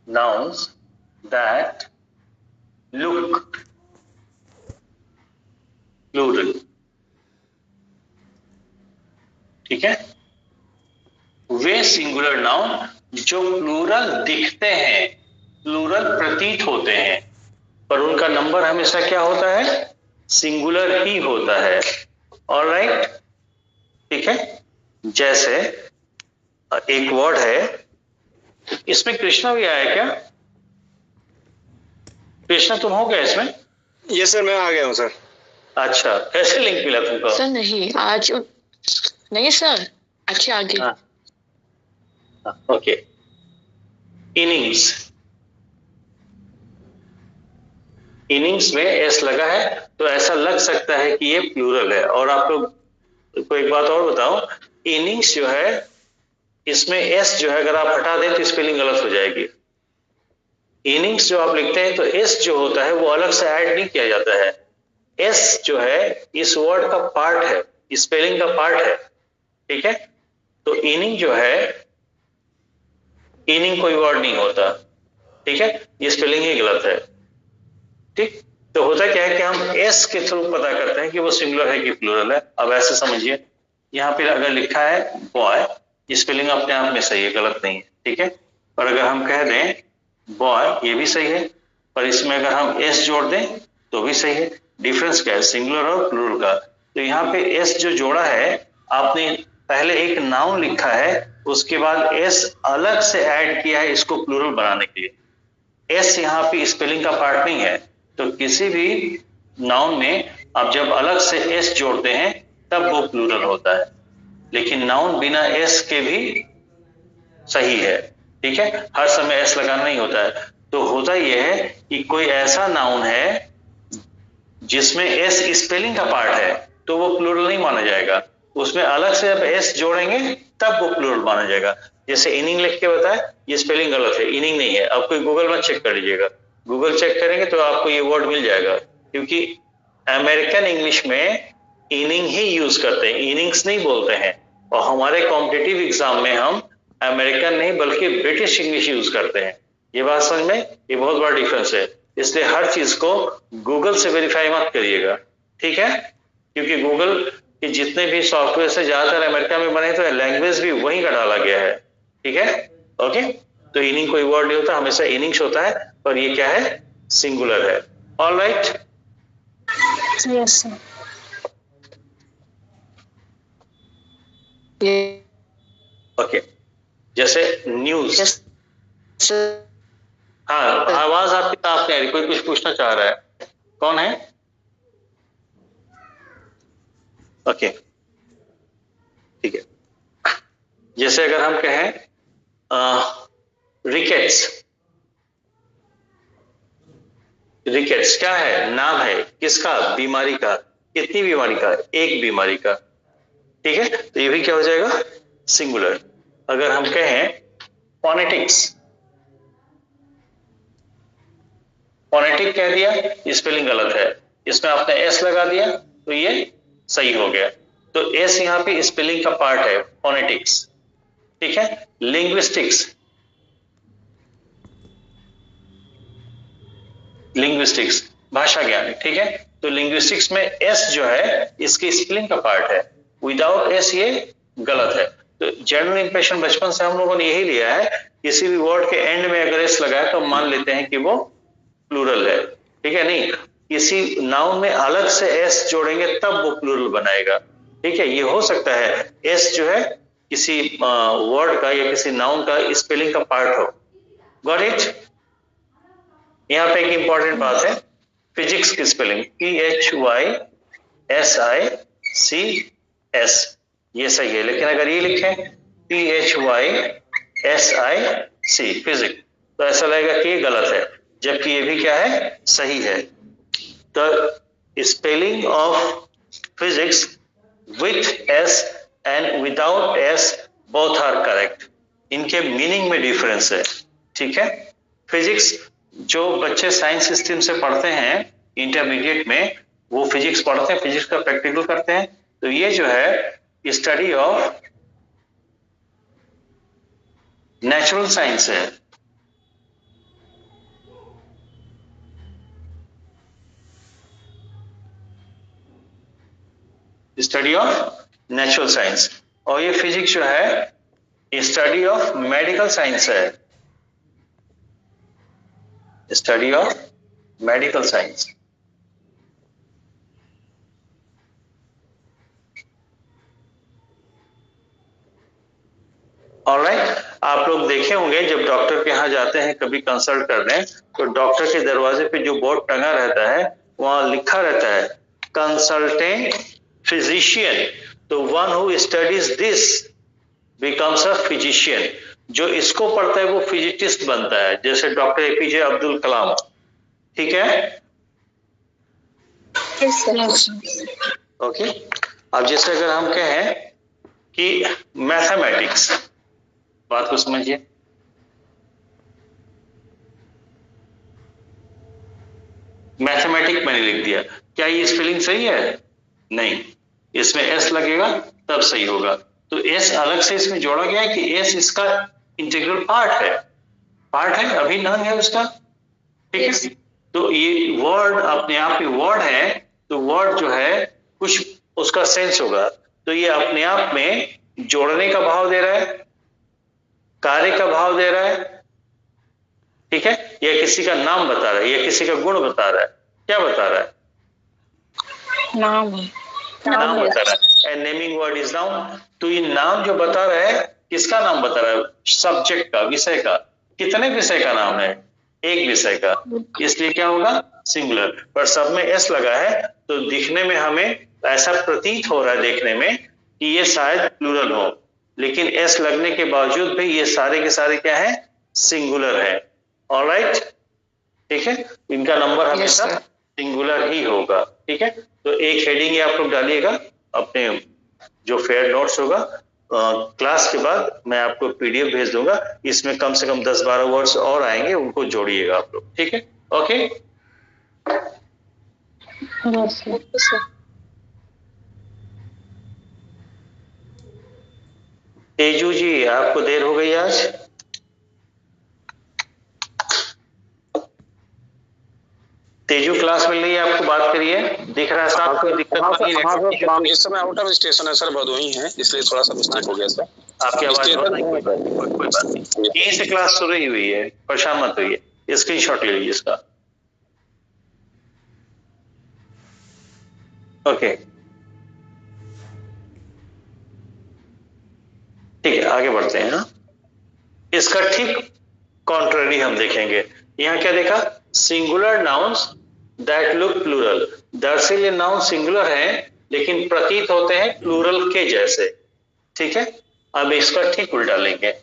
nouns that look plural। ठीक है, वे singular noun जो प्लूरल दिखते हैं, प्लूरल प्रतीत होते हैं, पर उनका नंबर हमेशा क्या होता है, सिंगुलर ही होता है। ऑलराइट, ठीक है। जैसे एक वर्ड है, इसमें कृष्णा भी आया क्या? कृष्णा तुम हो गया इसमें? यस सर, मैं आ गया हूँ सर। अच्छा, कैसे लिंक मिला तुमको? सर नहीं, आज नहीं सर, अच्छे आगे। ओके, इनिंग्स, इनिंग्स में एस लगा है तो ऐसा लग सकता है कि ये प्लूरल है। और आप लोग को एक बात और बताऊं, इनिंग्स जो है इसमें एस जो है अगर आप हटा दें तो स्पेलिंग गलत हो जाएगी। इनिंग्स जो आप लिखते हैं तो एस जो होता है वो अलग से ऐड नहीं किया जाता है। एस जो है इस वर्ड का पार्ट है, स्पेलिंग का पार्ट है। ठीक है, तो इनिंग जो है, इनिंग कोई वर्ड नहीं होता। ठीक है, ये स्पेलिंग ही गलत है। ठीक, तो होता क्या है कि हम एस के थ्रू पता करते हैं कि वो सिंगुलर है कि प्लूरल है। अब ऐसे समझिए, यहाँ पे अगर लिखा है बॉय, स्पेलिंग अपने आप में सही है, गलत नहीं है। ठीक है, और अगर हम कह दें बॉय, ये भी सही है, पर इसमें अगर हम एस जोड़ दें तो भी सही है। डिफरेंस क्या है सिंगुलर और प्लूरल का? तो यहाँ पे एस जो जोड़ा है, आपने पहले एक नाउन लिखा है, उसके बाद एस अलग से ऐड किया है इसको प्लूरल बनाने के लिए। एस यहाँ पे स्पेलिंग का पार्ट नहीं है। तो किसी भी नाउन में आप जब अलग से एस जोड़ते हैं तब वो प्लूरल होता है, लेकिन नाउन बिना एस के भी सही है। ठीक है, हर समय एस लगाना नहीं होता है। तो होता यह है कि कोई ऐसा नाउन है जिसमें एस स्पेलिंग का पार्ट है तो वो प्लूरल नहीं माना जाएगा, उसमें अलग से अब एस जोड़ेंगे तब वो प्लूरल माना जाएगा। जैसे इनिंग लिख के बताए, ये स्पेलिंग गलत है, इनिंग नहीं है। अब कोई गूगल में चेक कर लीजिएगा, गूगल चेक करेंगे तो आपको ये वर्ड मिल जाएगा, क्योंकि अमेरिकन इंग्लिश में इनिंग ही यूज करते हैं, इनिंग्स नहीं बोलते हैं। और हमारे कॉम्पिटिटिव एग्जाम में हम अमेरिकन नहीं बल्कि ब्रिटिश इंग्लिश यूज करते हैं। ये बात समझ में, ये बहुत बड़ा डिफरेंस है। इसलिए हर चीज को गूगल से वेरीफाई मत करिएगा। ठीक है, क्योंकि गूगल के जितने भी सॉफ्टवेयर से ज्यादातर अमेरिका में बने तो लैंग्वेज भी वहीं का डाला गया है। ठीक है, ओके। तो इनिंग कोई वर्ड नहीं होता, हमेशा इनिंग्स होता है, और ये क्या है, सिंगुलर है। All right, yes sir. Okay. जैसे न्यूज, यस सर। हाँ, आवाज आपकी साफ नहीं आ रही, कोई कुछ पूछना चाह रहा है, कौन है? ओके, ठीक है। जैसे अगर हम कहें रिकेट्स, रिकेट्स क्या है, नाम है किसका, बीमारी का। कितनी बीमारी का, एक बीमारी का। ठीक है, तो ये भी क्या हो जाएगा, सिंगुलर। अगर हम कहें फोनेटिक्स, फोनेटिक कह दिया, स्पेलिंग गलत है, इसमें आपने एस लगा दिया तो ये सही हो गया। तो एस यहाँ पे स्पेलिंग का पार्ट है, फोनेटिक्स। ठीक है, लिंग्विस्टिक्स, लिंग्विस्टिक्स भाषा ज्ञान। ठीक है, तो लिंग्विस्टिक्स में एस जो है इसकी स्पेलिंग का पार्ट है, विदाउट एस ये गलत है। तो जनरल इंप्रेशन बचपन से हम लोगों ने यही लिया है, किसी भी वर्ड के एंड में अगर एस लगाए तो मान लेते हैं कि वो प्लूरल है। ठीक है, नहीं, किसी नाउन में अलग से एस जोड़ेंगे तब वो प्लूरल बनाएगा। ठीक है, ये हो सकता है एस जो है किसी वर्ड का या किसी नाउन का स्पेलिंग का पार्ट हो। Got it? यहाँ पे एक इंपॉर्टेंट बात है, फिजिक्स की स्पेलिंग PHYSICS, ये सही है, लेकिन अगर ये लिखें PHYSIC फिजिक्स तो ऐसा लगेगा कि ये गलत है, जबकि ये भी क्या है, सही है। तो spelling of physics with S and without S both are correct, इनके मीनिंग में डिफरेंस है। ठीक है, फिजिक्स जो बच्चे साइंस स्ट्रीम से पढ़ते हैं इंटरमीडिएट में, वो फिजिक्स पढ़ते हैं, फिजिक्स का प्रैक्टिकल करते हैं, तो ये जो है स्टडी ऑफ नेचुरल साइंस है। स्टडी ऑफ नेचुरल साइंस, और ये फिजिक्स जो है स्टडी ऑफ मेडिकल साइंस है, study of medical science. Alright, आप लोग देखे होंगे जब डॉक्टर के यहाँ जाते हैं कभी कंसल्ट करने, तो डॉक्टर के दरवाजे पे जो बोर्ड टंगा रहता है वहां लिखा रहता है कंसल्टेंट फिजिशियन, तो one who studies this becomes a physician, जो इसको पढ़ता है वो फिजिसिस्ट बनता है, जैसे डॉक्टर एपीजे अब्दुल कलाम। ठीक है, ओके। अब जैसे अगर हम कहें कि मैथमेटिक्स, बात को समझिए, मैथमेटिक मैंने लिख दिया, क्या ये स्पेलिंग सही है? नहीं, इसमें एस लगेगा तब सही होगा, तो एस अलग से इसमें जोड़ा गया है कि एस इसका इंटीग्रल पार्ट है, अभिन्न है उसका। ठीक है, तो ये वर्ड अपने आप में वर्ड है, तो वर्ड जो है कुछ उसका सेंस होगा, तो ये अपने आप में जोड़ने का भाव दे रहा है, कार्य का भाव दे रहा है। ठीक है, या किसी का नाम बता रहा है, या किसी का गुण बता रहा है, क्या बता रहा है? नाम बता रहा है, नेमिंग वर्ड इज नाउन। तो ये नाम जो बता रहा है, किसका नाम बता रहा है? सब्जेक्ट का, विषय का। कितने विषय का नाम है? एक विषय का, इसलिए क्या होगा? सिंगुलर। पर सब में एस लगा है, तो दिखने में हमें ऐसा प्रतीत हो रहा है देखने में कि ये शायद प्लूरल हो, लेकिन एस लगने के बावजूद भी ये सारे के सारे क्या है? सिंगुलर है। ऑलराइट, ठीक है, इनका नंबर हमेशा सिंगुलर ही होगा। ठीक है, तो एक हेडिंग ये आप लोग डालिएगा अपने जो फेयर नोट्स होगा, क्लास के बाद मैं आपको पीडीएफ भेज दूंगा, इसमें कम से कम 10-12 वर्ड्स और आएंगे, उनको जोड़िएगा आप लोग। ठीक है, ओके। तेजू जी, आपको देर हो गई आज? तेजू क्लास मिल रही है आपको? बात करिए, दिख रहा है साहब, कोई दिक्कत नहीं है? इस समय आउट ऑफ स्टेशन है सर, भदोही है, इसलिए थोड़ा सा मिस्टेक हो गया सर। आपकी आवाज कोई बात नहीं, यहीं से क्लास शुरू ही हुई है, परेशान मत होइए, स्क्रीनशॉट ले लीजिए इसका। ओके, ठीक है, आगे बढ़ते हैं। इसका ठीक कॉन्ट्ररी हम देखेंगे। यहां क्या देखा? Singular nouns that look plural, दरअसल ये नाउन सिंगुलर है लेकिन प्रतीत होते हैं प्लूरल के जैसे। ठीक है, अब इसका ठीक उल्टा लेंगे।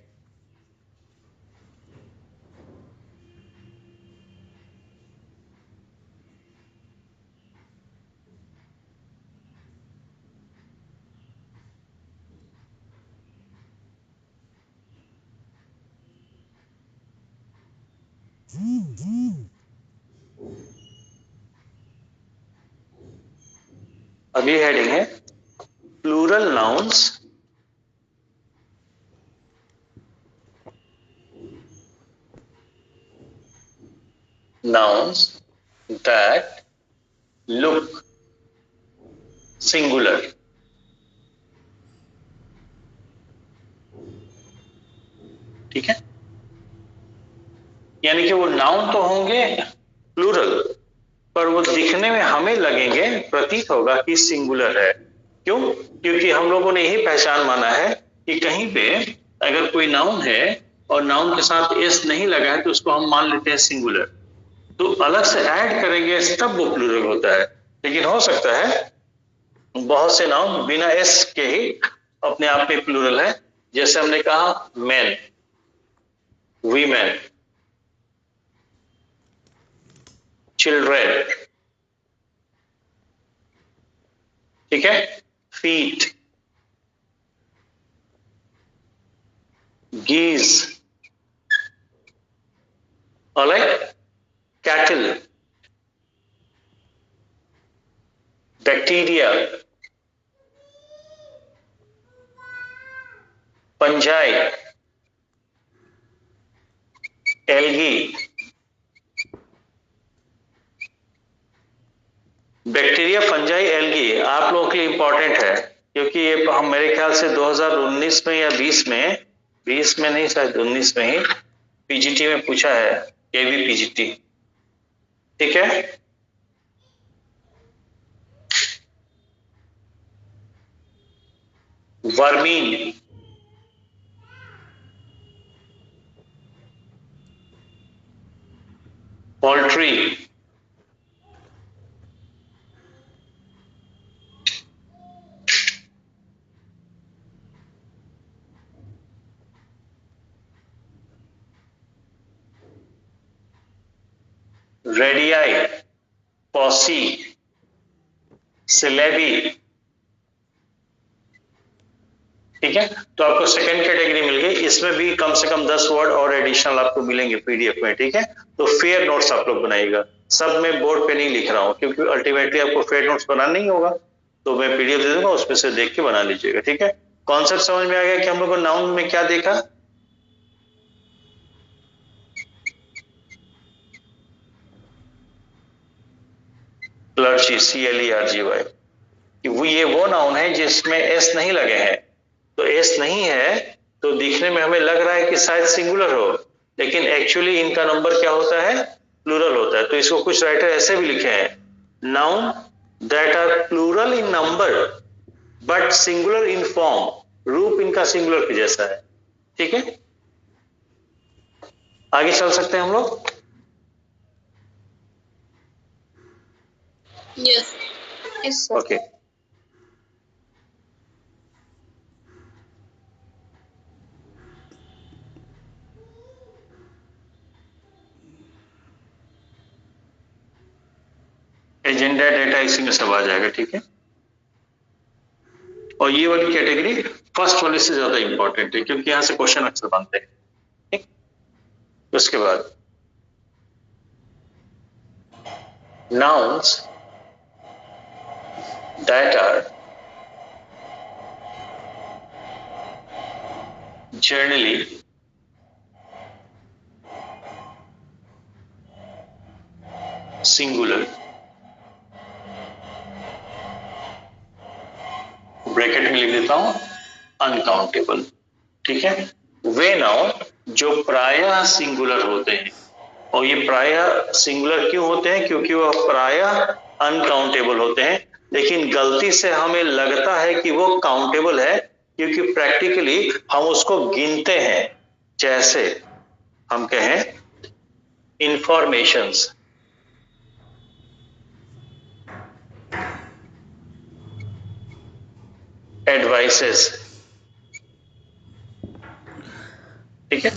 अगली हेडिंग है plural nouns that look singular। ठीक है, यानी कि वो नाउन तो होंगे प्लूरल, पर वो दिखने में हमें लगेंगे, प्रतीत होगा कि सिंगुलर है। क्यों? क्योंकि हम लोगों ने यही पहचान माना है कि कहीं पे अगर कोई नाउन है और नाउन के साथ एस नहीं लगा है तो उसको हम मान लेते हैं सिंगुलर, तो अलग से ऐड करेंगे तब वो प्लूरल होता है। लेकिन हो सकता है बहुत से नाउन बिना एस के ही अपने आप में प्लूरल है, जैसे हमने कहा मैन, वीमेन, चिल्ड्रेन। ठीक है, feet, geese, alright, cattle, bacteria, fungi, algae, bacteria, fungi, algae, देखिए आप लोगों के लिए इम्पोर्टेंट है, क्योंकि ये हम मेरे ख्याल से 2019 में या 20 में नहीं, शायद 19 में ही पीजीटी में पूछा है, केवी पीजीटी। ठीक है, वर्मीन, पोल्ट्री, रेडियाई, पॉसी, सिलेबी। ठीक है, तो आपको सेकंड कैटेगरी मिल गई, इसमें भी कम से कम 10 वर्ड और एडिशनल आपको मिलेंगे पीडीएफ में। ठीक है, तो फेयर नोट्स आप लोग बनाइएगा, सब मैं बोर्ड पे नहीं लिख रहा हूं, क्योंकि अल्टीमेटली आपको फेयर नोट्स बनाना नहीं होगा, तो मैं पीडीएफ दे दूंगा, उसमें से देख के बना लीजिएगा। ठीक है, कॉन्सेप्ट समझ में आ गया कि हम लोग को नाउन में क्या देखा? क्लर्जी, CLERGY, ये वो नाउन है जिसमें एस नहीं लगे हैं। तो एस नहीं है तो दिखने में हमें लग रहा है कि शायद सिंगुलर हो, लेकिन एक्चुअली इनका नंबर क्या होता है? प्लूरल होता है। तो इसको कुछ राइटर ऐसे भी लिखे हैं, noun that are plural in number but singular in form, रूप इनका सिंगुलर के जैसा है। ठीक है, आगे चल सकते हैं हम लोग। Yes yes sir. Okay, agenda data इसी में सब आ जाएगा। ठीक है, और ये वाली कैटेगरी फर्स्ट वाले से ज्यादा इंपॉर्टेंट है, क्योंकि यहां से क्वेश्चन अक्सर बनते हैं। ठीक, उसके बाद nouns that are generally singular, bracket में लिख देता हूं अनकाउंटेबल। ठीक है, वे नाउन जो प्रायः सिंगुलर होते हैं, और ये प्रायः सिंगुलर क्यों होते हैं? क्योंकि वह प्रायः अनकाउंटेबल होते हैं, लेकिन गलती से हमें लगता है कि वो काउंटेबल है, क्योंकि प्रैक्टिकली हम उसको गिनते हैं। जैसे हम कहें इंफॉर्मेशंस, एडवाइसेस। ठीक है,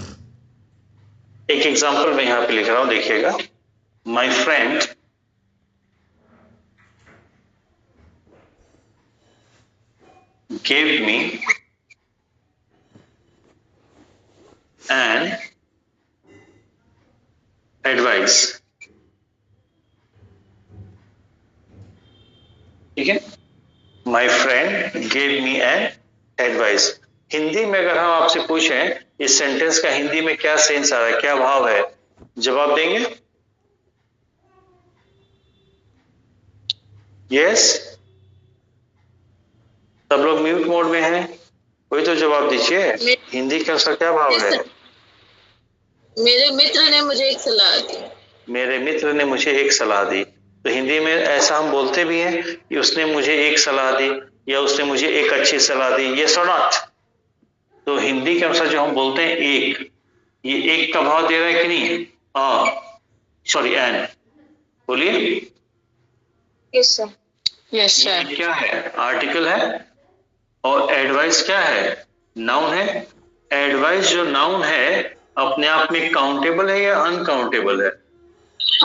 एक एग्जांपल मैं यहां पे लिख रहा हूं, देखिएगा। My friend gave me an advice। ठीक है, my friend gave me an advice. Hindi में अगर हम आपसे पूछें इस सेंटेंस का हिंदी में क्या सेंस आ रहा है, क्या भाव है, जवाब देंगे? यस, सब लोग म्यूट मोड में हैं, कोई तो जवाब दीजिए। हिंदी का उसका क्या भाव है? मेरे मित्र ने मुझे एक सलाह दी। मेरे मित्र ने मुझे एक सलाह दी। तो हिंदी में ऐसा हम बोलते भी हैं कि उसने मुझे एक सलाह दी, या उसने मुझे एक अच्छी सलाह दी, ये सो नॉट। तो हिंदी के अनुसार जो हम बोलते हैं एक, ये एक का भाव दे रहा है कि नहीं? सॉरी, एन। बोलिए। Yes sir. Yes sir. क्या है? आर्टिकल है, और एडवाइस क्या है? नाउन है। एडवाइस जो नाउन है अपने आप में काउंटेबल है या अनकाउंटेबल है?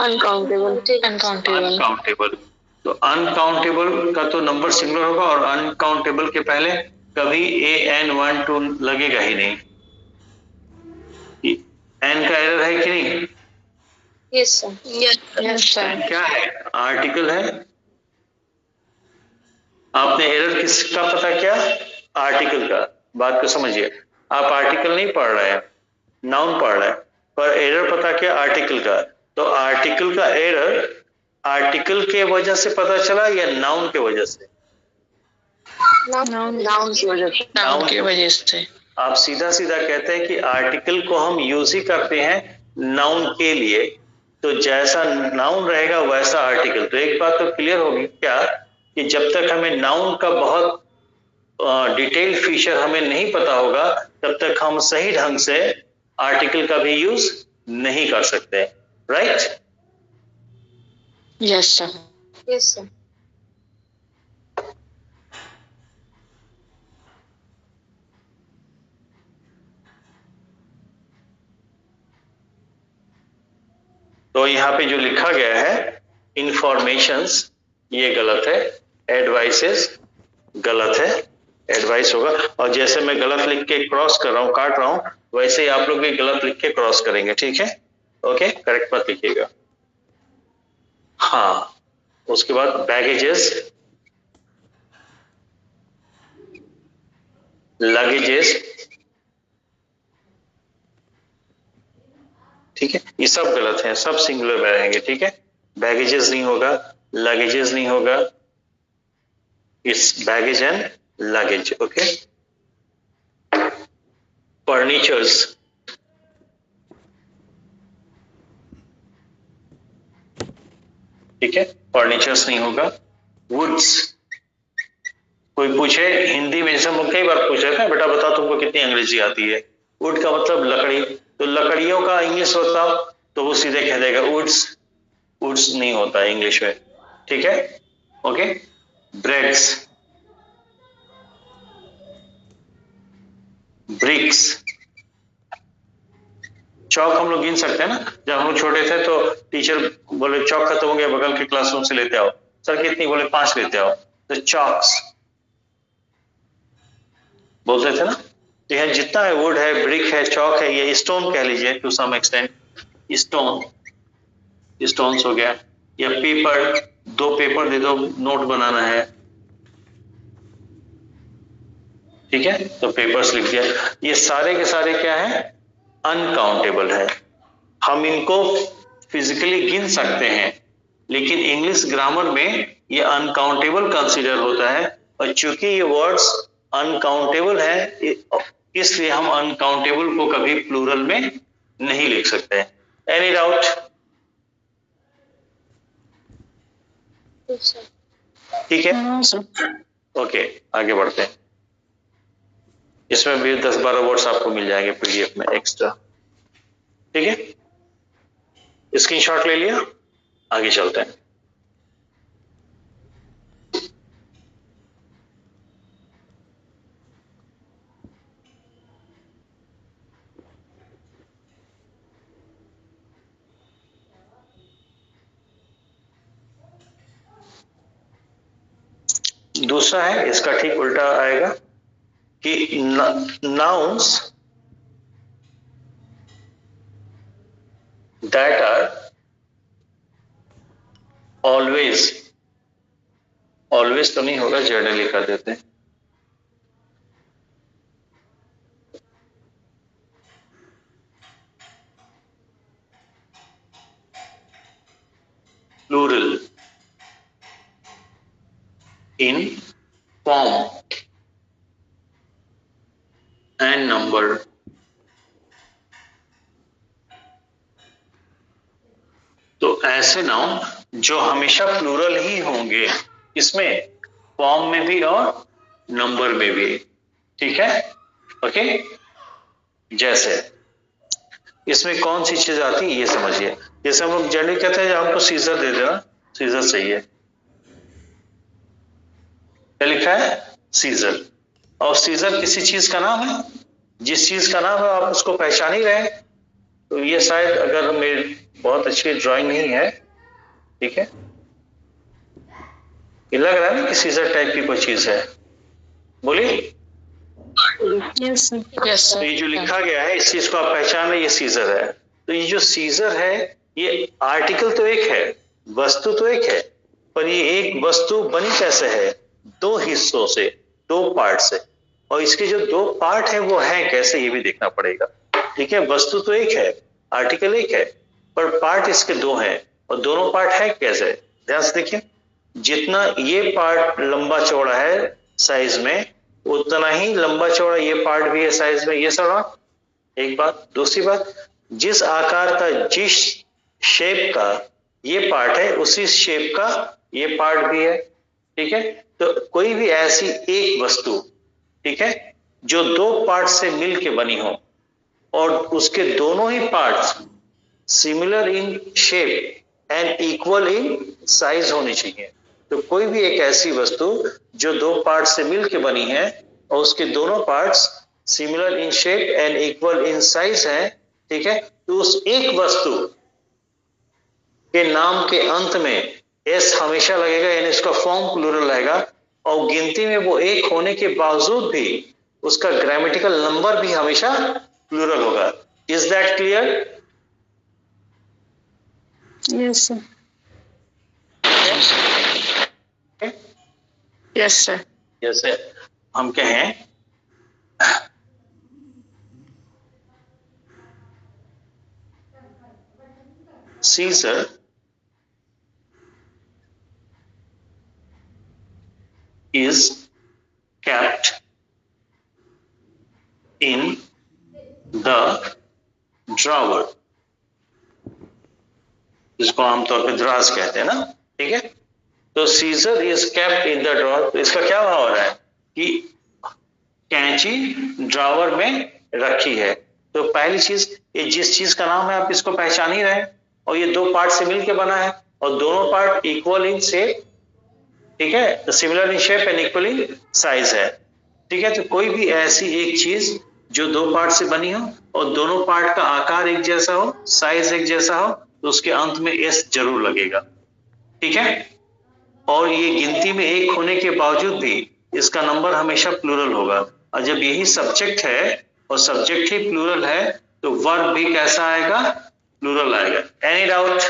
अनकाउंटेबल। अनकाउंटेबल। अनकाउंटेबल। तो अनकाउंटेबल का तो नंबर सिंगुलर होगा, और अनकाउंटेबल के पहले कभी AN1 2 लगेगा ही नहीं। एन का एरर है कि नहीं? Yes sir. Yes sir. क्या है? आर्टिकल है। आपने एरर किसका पता किया? आर्टिकल का। बात को समझिए, आप आर्टिकल नहीं पढ़ रहे हैं, नाउन पढ़ रहे हैं, पर एरर पता किया आर्टिकल का। तो आर्टिकल का एरर आर्टिकल के वजह से पता चला या नाउन के वजह से? नाउन की वजह से। आप सीधा सीधा कहते हैं कि आर्टिकल को हम यूज ही करते हैं नाउन के लिए, तो जैसा नाउन रहेगा वैसा आर्टिकल। तो एक बात तो क्लियर होगी क्या कि जब तक हमें नाउन का बहुत डिटेल फीचर हमें नहीं पता होगा तब तक हम सही ढंग से आर्टिकल का भी यूज नहीं कर सकते, राइट? Yes sir. तो यहाँ पे जो लिखा गया है इंफॉर्मेशंस, ये गलत है। एडवाइसेस गलत है, एडवाइस होगा। और जैसे मैं गलत लिख के क्रॉस कर रहा हूँ, काट रहा हूँ, वैसे ही आप लोग भी गलत लिख के क्रॉस करेंगे, ठीक है? ओके, करेक्ट मत लिखिएगा। हाँ, उसके बाद बैगेजेस, लगेजेस, ठीक है? ये सब गलत है, सब सिंगुलर में रहेंगे, ठीक है? बैगेजेस नहीं होगा, लगेजेस नहीं होगा, it's baggage and luggage, okay? Furnitures, ठीक है? फर्नीचर्स नहीं होगा। वुड्स, कोई पूछे हिंदी में, जैसे हम कई बार पूछ रहे थे, बेटा बताओ तुमको कितनी अंग्रेजी आती है? वुड का मतलब लकड़ी, तो लकड़ियों का इंग्लिश बताओ, तो वो सीधे कह देगा वुड्स। वुड्स नहीं होता इंग्लिश में, ठीक है? ओके। ब्रेड्स, ब्रिक्स, चौक हम लोग गिन सकते हैं ना, जब हम छोटे थे तो टीचर बोले चौक खत्म हो गया, बगल के क्लासरूम से लेते आओ। सर कितनी? बोले 5 लेते आओ। तो चौक्स बोलते थे ना। तो यहाँ जितना है, वुड है, ब्रिक है, चौक है, ये स्टोन कह लीजिए to some extent, stone, stones हो गया। या पेपर, 2 पेपर दे दो, नोट बनाना है, ठीक है? तो पेपर्स लिख दिया। ये सारे के सारे क्या है? अनकाउंटेबल है। हम इनको फिजिकली गिन सकते हैं, लेकिन इंग्लिश ग्रामर में ये अनकाउंटेबल कंसीडर होता है। और चूंकि ये वर्ड्स अनकाउंटेबल है, इसलिए हम अनकाउंटेबल को कभी प्लूरल में नहीं लिख सकते हैं। Any doubt? ठीक है, ओके, आगे बढ़ते हैं। इसमें भी 10-12 वर्ड्स आपको मिल जाएंगे पीडीएफ में एक्स्ट्रा, ठीक है? स्क्रीनशॉट ले लिया, आगे चलते हैं। दूसरा है, इसका ठीक उल्टा आएगा कि nouns that are always, always तो नहीं होगा, जनरली कर देते हैं। plural in form and number, तो ऐसे नाउन जो हमेशा प्लूरल ही होंगे, इसमें फॉर्म में भी और नंबर में भी, ठीक है? ओके, जैसे इसमें कौन सी चीज आती है ये समझिए। जैसे हम लोग जनरली कहते हैं हमको सीजर दे देना, सीजर चाहिए, क्या लिखा है? सीजर। और सीजर किसी चीज का नाम है, जिस चीज का नाम है आप उसको पहचान ही रहे। तो ये शायद, अगर मेरी बहुत अच्छी ड्राइंग नहीं है, ठीक है, ये लग रहा है ना कि सीजर टाइप की कोई चीज है, बोलिए। Yes sir. तो ये जो लिखा गया है, इस चीज को आप पहचान रहे, ये सीजर है। तो ये जो सीजर है, ये आर्टिकल तो एक है, वस्तु तो एक है, पर ये एक वस्तु बनी कैसे है? 2 हिस्सों से, 2 पार्ट से। और इसके जो 2 पार्ट है वो है कैसे, ये भी देखना पड़ेगा, ठीक है? वस्तु तो एक है, आर्टिकल एक है, पर पार्ट इसके 2 हैं, और दोनों पार्ट है कैसे? ध्यान से देखिए, जितना ये पार्ट लंबा चौड़ा है साइज में, उतना ही लंबा चौड़ा ये पार्ट भी है साइज में। ये सब एक बात। दूसरी बात, जिस आकार का, जिस शेप का ये पार्ट है, उसी शेप का ये पार्ट भी है। ठीक है, तो कोई भी ऐसी एक वस्तु, ठीक है, जो दो पार्ट से मिल के बनी हो और उसके दोनों ही parts similar in shape and equal in size होनी चाहिए। तो कोई भी एक ऐसी वस्तु जो दो पार्ट से मिल के बनी है और उसके दोनों parts similar in shape and equal in size है, ठीक है, तो उस एक वस्तु के नाम के अंत में एस हमेशा लगेगा, यानी इसका फॉर्म प्लूरल रहेगा। और गिनती में वो एक होने के बावजूद भी उसका ग्रामेटिकल नंबर भी हमेशा प्लूरल होगा। Is that clear? Yes, sir. Yes, sir. जैसे हम कहें Caesar is kept in the drawer, जिसको आमतौर पे द्राज कहते हैं ना, ठीक है। तो scissor is kept in the drawer, तो इसका क्या भाव हो रहा है कि कैंची ड्रॉवर में रखी है। तो पहली चीज, ये जिस चीज का नाम है आप इसको पहचान ही रहे हैं, और ये दो पार्ट से मिलकर बना है और दोनों पार्ट इक्वल इन शेप, ठीक है, similar in shape and equal in size है, ठीक है। तो कोई भी ऐसी एक चीज जो दो पार्ट से बनी हो और दोनों पार्ट का आकार एक जैसा हो, साइज एक जैसा हो, तो उसके अंत में एस जरूर लगेगा, ठीक है। और ये गिनती में एक होने के बावजूद भी इसका नंबर हमेशा प्लूरल होगा। और जब यही सब्जेक्ट है और सब्जेक्ट ही प्लूरल है, तो वर्ब भी कैसा आएगा? प्लूरल आएगा। Any doubt?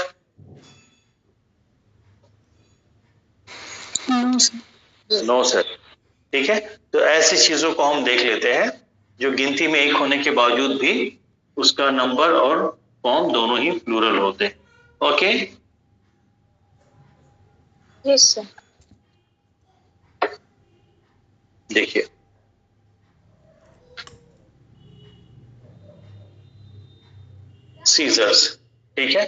No, sir. No sir, ठीक है। तो ऐसी चीजों को हम देख लेते हैं जो गिनती में एक होने के बावजूद भी उसका नंबर और फॉर्म दोनों ही प्लूरल होते हैं। Okay, Yes, sir. देखिए सीजर्स, ठीक है,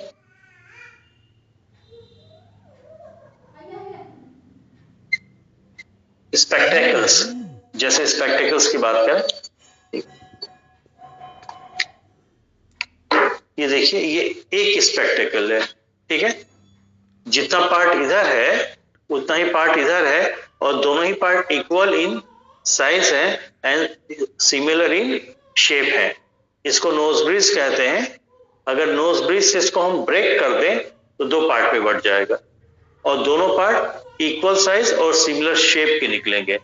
स्पेक्टेकल्स, जैसे स्पेक्टेकल्स की बात करें, ये देखिए, ये एक स्पेक्टेकल है, ठीक है। जितना पार्ट इधर है उतना ही पार्ट इधर है और दोनों ही पार्ट इक्वल इन साइज है एंड सिमिलर इन शेप है। इसको नोज ब्रिज कहते हैं। अगर नोज ब्रिज से इसको हम ब्रेक कर दें तो दो पार्ट में बढ़ जाएगा और दोनों पार्ट इक्वल साइज और सिमिलर शेप के निकलेंगे,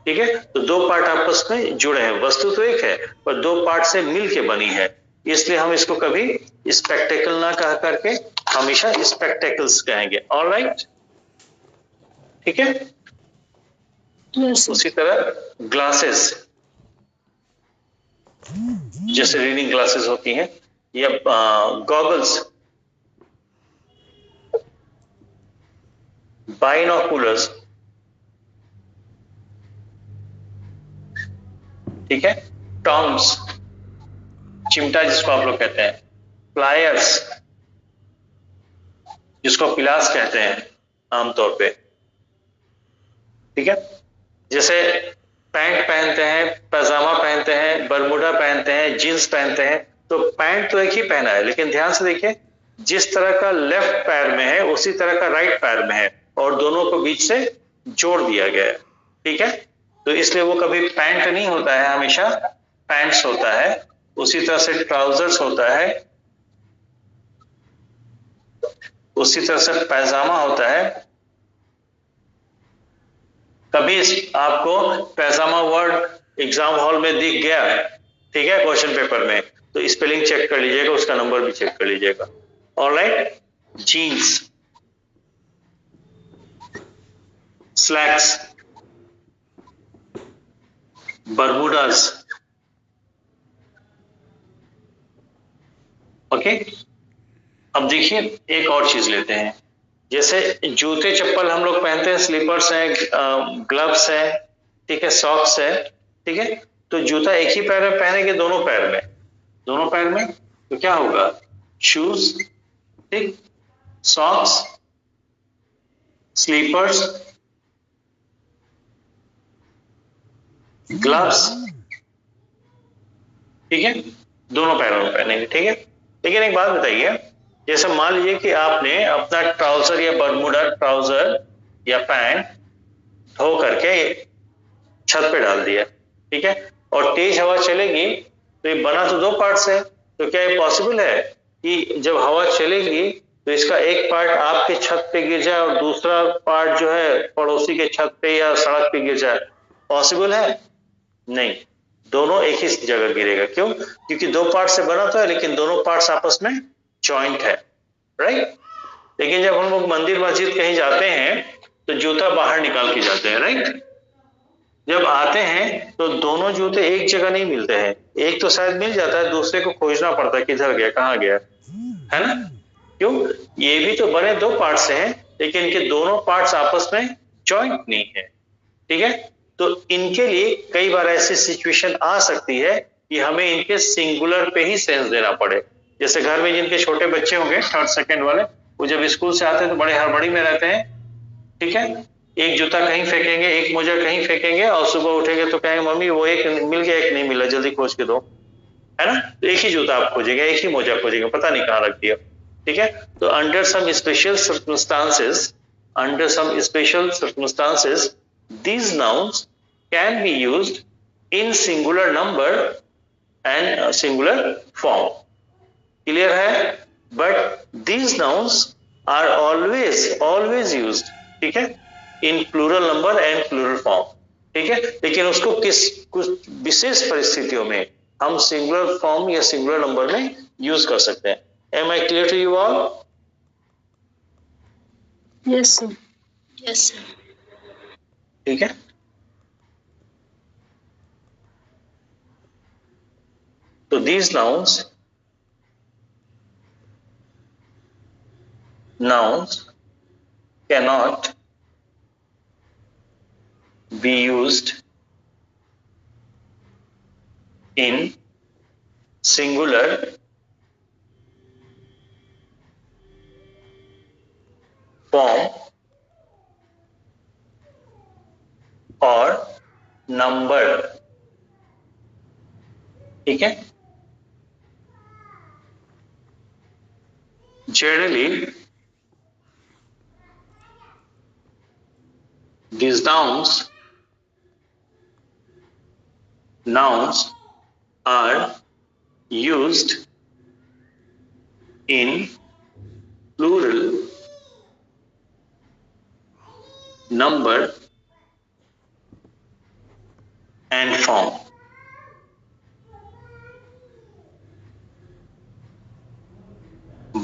ठीक है। तो दो पार्ट आपस में जुड़े हैं, वस्तु तो एक है पर दो पार्ट से मिल के बनी है, इसलिए हम इसको कभी स्पेक्टेकल ना कह करके हमेशा स्पेक्टेकल्स कहेंगे। ऑलराइट, ठीक है। Yes, sir. उसी तरह ग्लासेस, जैसे रीडिंग ग्लासेस होती हैं या गॉगल्स, बाइनोकुलर्स, ठीक है, टॉम्स, चिमटा जिसको आप लोग कहते हैं, प्लायर्स जिसको पिलास कहते हैं आमतौर पे, ठीक है। जैसे पैंट पहनते हैं, पैजामा पहनते हैं, बरमूडा पहनते हैं, जींस पहनते हैं, तो पैंट तो एक ही पहना है, लेकिन ध्यान से देखिए जिस तरह का लेफ्ट पैर में है उसी तरह का राइट पैर में है और दोनों को बीच से जोड़ दिया गया है, ठीक है। तो इसलिए वो कभी पैंट नहीं होता है, हमेशा पैंट्स होता है। उसी तरह से ट्राउजर्स होता है, उसी तरह से पैजामा होता है। कभी आपको पैजामा वर्ड एग्जाम हॉल में दिख गया, ठीक है, क्वेश्चन पेपर में, तो स्पेलिंग चेक कर लीजिएगा, उसका नंबर भी चेक कर लीजिएगा। Alright, jeans, slacks, Bermudas, okay. अब देखिए एक और चीज लेते हैं, जैसे जूते चप्पल हम लोग पहनते हैं, स्लीपर्स हैं, ग्लव्स हैं, ठीक है, सॉक्स है, ठीक है। तो जूता एक ही पैर में पहनेंगे, दोनों पैर में तो क्या होगा, शूज, ठीक, सॉक्स, स्लीपर्स, ग्लव्स, ठीक है, दोनों पैरों में पहनेंगे, ठीक है। लेकिन एक बात बताइए, जैसे मान लीजिए कि आपने अपना ट्राउजर या बरमूडा ट्राउजर या पैंट धो करके छत पे डाल दिया, ठीक है, और तेज हवा चलेगी, तो ये बना तो दो पार्ट से, तो क्या ये पॉसिबल है कि जब हवा चलेगी तो इसका एक पार्ट आपके छत पे गिर जाए और दूसरा पार्ट जो है पड़ोसी के छत पे या सड़क पे गिर जाए? पॉसिबल है? नहीं, दोनों एक ही जगह गिरेगा। क्यों? क्योंकि दो पार्ट से बना तो है, लेकिन दोनों पार्ट्स आपस में जॉइंट है, राइट। लेकिन जब हम लोग मंदिर मस्जिद कहीं जाते हैं तो जूता बाहर निकाल के जाते हैं, राइट। जब आते हैं तो दोनों जूते एक जगह नहीं मिलते हैं, एक तो शायद मिल जाता है, दूसरे को खोजना पड़ता है, किधर गया, कहाँ गया, है ना। क्यों? ये भी तो बने दो पार्ट से हैं, लेकिन इनके दोनों पार्ट्स आपस में जॉइंट नहीं है, ठीक है। तो इनके लिए कई बार ऐसी सिचुएशन आ सकती है कि हमें इनके सिंगुलर पे ही सेंस देना पड़े। जैसे घर में जिनके छोटे बच्चे होंगे, थर्ड सेकंड वाले, वो जब स्कूल से आते हैं तो बड़े हड़बड़ी में रहते हैं, ठीक है। एक जूता कहीं फेंकेंगे, एक मोजा कहीं फेंकेंगे, और सुबह उठेंगे तो कहेंगे मम्मी वो एक मिल गया, एक नहीं मिला, जल्दी खोज के दो, है ना। तो एक ही जूता आप खोजेंगे, एक ही मोजा खोजेंगे, पता नहीं कहाँ रख दिया, ठीक है। तो under some special circumstances these nouns can be used in singular number and singular form. Clear है? But these nouns are always used, ठीक है, in plural number and plural form, ठीक है। लेकिन उसको कुछ विशेष परिस्थितियों में हम सिंगुलर फॉर्म या सिंगुलर नंबर में यूज कर सकते हैं। Am I clear to you all? Yes, sir. Yes, sir. ठीक है। तो these nouns cannot be used in singular form or number, ठीक है। Generally, these nouns are used in plural number and form.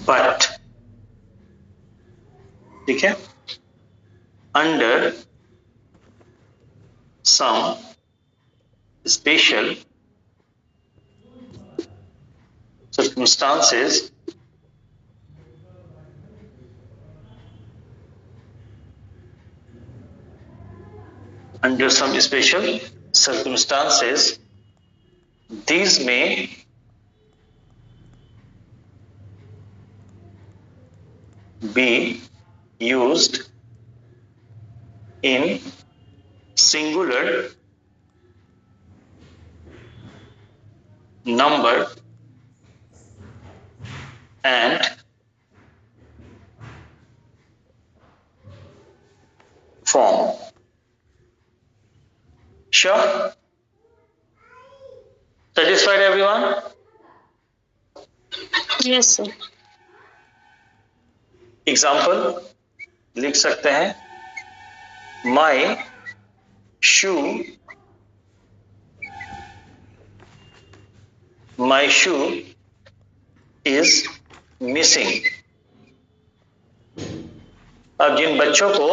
But, ठीक है, under some special circumstances, these may be used in singular number and form. Sure? Satisfied everyone? Yes, sir. Example लिख सकते हैं, माई शू is missing. अब जिन बच्चों को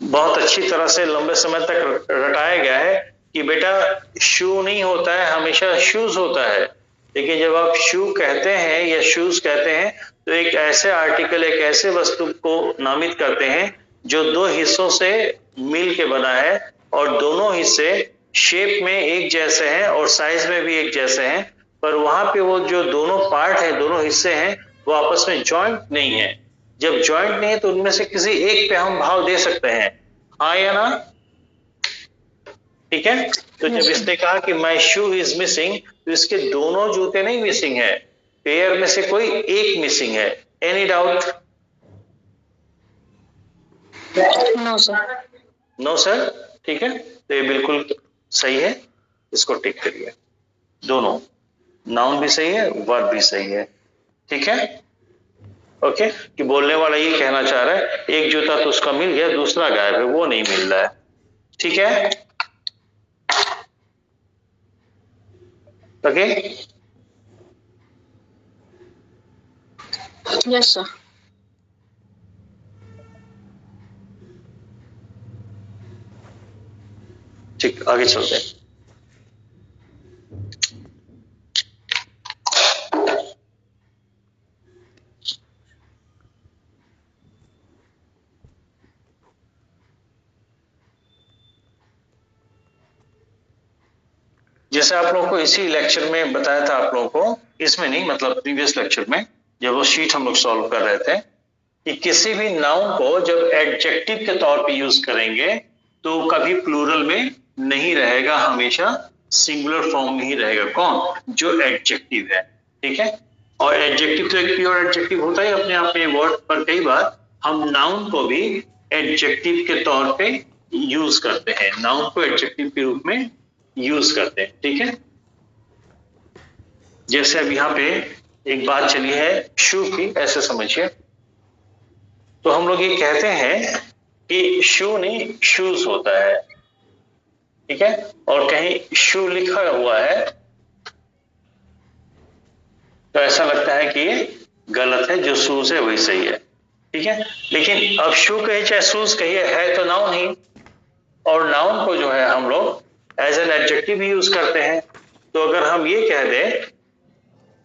बहुत अच्छी तरह से लंबे समय तक रटाया गया है कि बेटा शू नहीं होता है, हमेशा शूज होता है, लेकिन जब आप शू कहते हैं या शूज कहते हैं तो एक ऐसे आर्टिकल, एक ऐसे वस्तु को नामित करते हैं जो दो हिस्सों से मिल के बना है और दोनों हिस्से शेप में एक जैसे हैं और साइज में भी एक जैसे हैं, पर वहां पे वो जो दोनों पार्ट है, दोनों हिस्से हैं, वो आपस में जॉइंट नहीं है। जब जॉइंट नहीं है तो उनमें से किसी एक पे हम भाव दे सकते हैं, हाँ या ना? ठीक है, तो जब इसने कहा कि माई शू इज मिसिंग, तो इसके दोनों जूते नहीं मिसिंग है, पेयर में से कोई एक मिसिंग है। Any doubt? No sir. No sir, ठीक है, तो ये बिल्कुल सही है, इसको टिक करिए। दोनों नाउन भी सही है, वर्ब भी सही है, ठीक है। ओके, कि बोलने वाला ये कहना चाह रहा है एक जूता तो उसका मिल गया, दूसरा गायब है, वो नहीं मिल रहा है, ठीक है। Okay, yes sir. ठीक, आगे चलते हैं। जैसे आप लोगों को इसी लेक्चर में बताया था, आप लोगों को इसमें नहीं, मतलब प्रीवियस लेक्चर में जब वो शीट हम लोग सॉल्व कर रहे थे, कि किसी भी नाउन को जब एडजेक्टिव के तौर पे यूज करेंगे तो कभी प्लूरल में नहीं रहेगा, हमेशा सिंगुलर फॉर्म में ही रहेगा। कौन? जो एडजेक्टिव है, ठीक है। और एडजेक्टिव तो एक प्योर एडजेक्टिव होता है अपने आप में वर्ड, पर कई बार हम नाउन को भी एडजेक्टिव के तौर पे यूज करते हैं, नाउन को एडजेक्टिव के रूप में यूज करते हैं, ठीक है। जैसे अब यहाँ पे एक बात चली है शू की, ऐसे समझिए, तो हम लोग ये कहते हैं कि शू नहीं शूज होता है, ठीक है, और कहीं शू लिखा हुआ है तो ऐसा लगता है कि ये गलत है, जो शूज है वही सही है, ठीक है। लेकिन अब शू कहिए चाहे शूज कहिए, है तो नाउन ही, और नाउन को जो है हम लोग एज एन एडजेक्टिव यूज करते हैं। तो अगर हम ये कह दें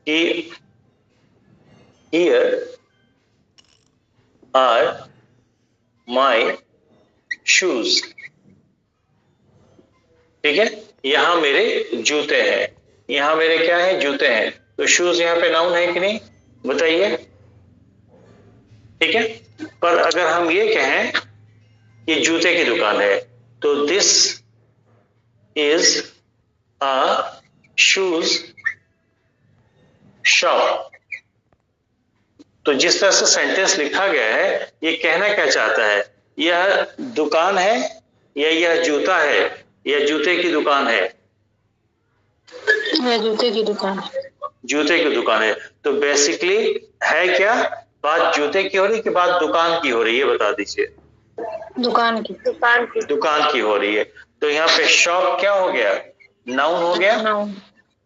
कि हियर आर माई शूज, ठीक है, यहां मेरे जूते हैं, यहां मेरे क्या है? जूते हैं। तो शूज यहां पे नाउन है कि नहीं, बताइए, ठीक है। पर अगर हम ये कहें कि जूते की दुकान है, तो this is a shoes shop, तो जिस तरह से सेंटेंस लिखा गया है ये कहना क्या चाहता है? यह दुकान है या यह जूता है या जूते की दुकान है? यह जूते की दुकान है। जूते की दुकान है। तो बेसिकली है क्या? बात जूते की हो रही है कि बात दुकान की हो रही है, बता दीजिए। दुकान की। दुकान की हो रही है। तो यहाँ पे शॉप क्या हो गया? नाउन हो गया। नाउन।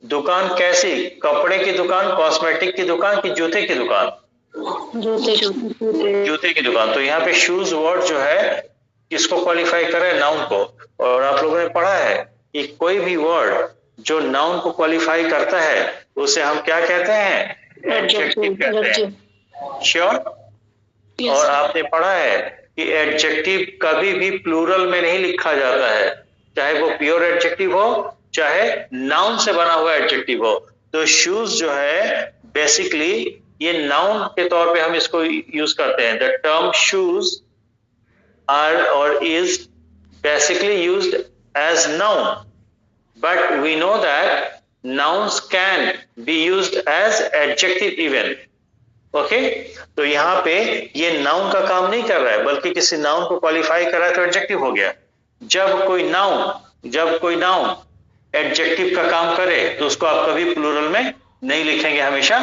दुकान कैसी? कपड़े की दुकान, कॉस्मेटिक की दुकान की जूते की दुकान? जूते की दुकान। तो यहाँ पे शूज वर्ड जो है किसको क्वालिफाई करे? नाउन को। और आप लोगों ने पढ़ा है कि कोई भी वर्ड जो नाउन को क्वालिफाई करता है उसे हम क्या कहते हैं? एडजेक्टिव कहते हैं। श्योर? और आपने पढ़ा है कि एडजेक्टिव कभी भी प्लूरल में नहीं लिखा जाता है, चाहे वो प्योर एडजेक्टिव हो चाहे नाउन से बना हुआ एडजेक्टिव हो। तो शूज जो है बेसिकली ये नाउन के तौर पे हम इसको यूज करते हैं। द टर्म शूज आर और is basically used as noun, but we know that nouns can be used as adjective even. Okay, तो यहाँ पे ये नाउन का काम नहीं कर रहा है बल्कि किसी नाउन को क्वालिफाई कर रहा है तो एडजेक्टिव हो गया। जब कोई नाउन एडजेक्टिव का काम करे तो उसको आप कभी प्लूरल में नहीं लिखेंगे, हमेशा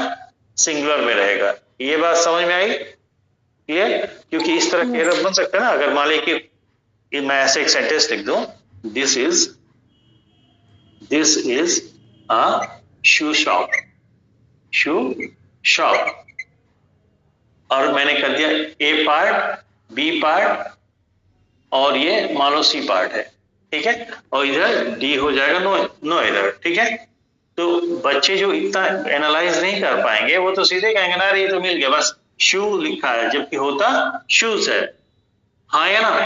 सिंगुलर में रहेगा। ये बात समझ में आई? क्लियर? क्योंकि इस तरह के एरर बन सकता है ना, अगर मान लीजिए कि मैं ऐसे एक सेंटेंस लिख दूं, this is a shoe shop, और मैंने कर दिया ए पार्ट, बी पार्ट और ये मान लो सी पार्ट है, ठीक है, और इधर डी हो जाएगा, नो एरर, ठीक है। तो बच्चे जो इतना एनालाइज नहीं कर पाएंगे वो तो सीधे कहेंगे ना ये तो मिल गया, बस शू लिखा है, जबकि होता शूज है, हाँ या ना,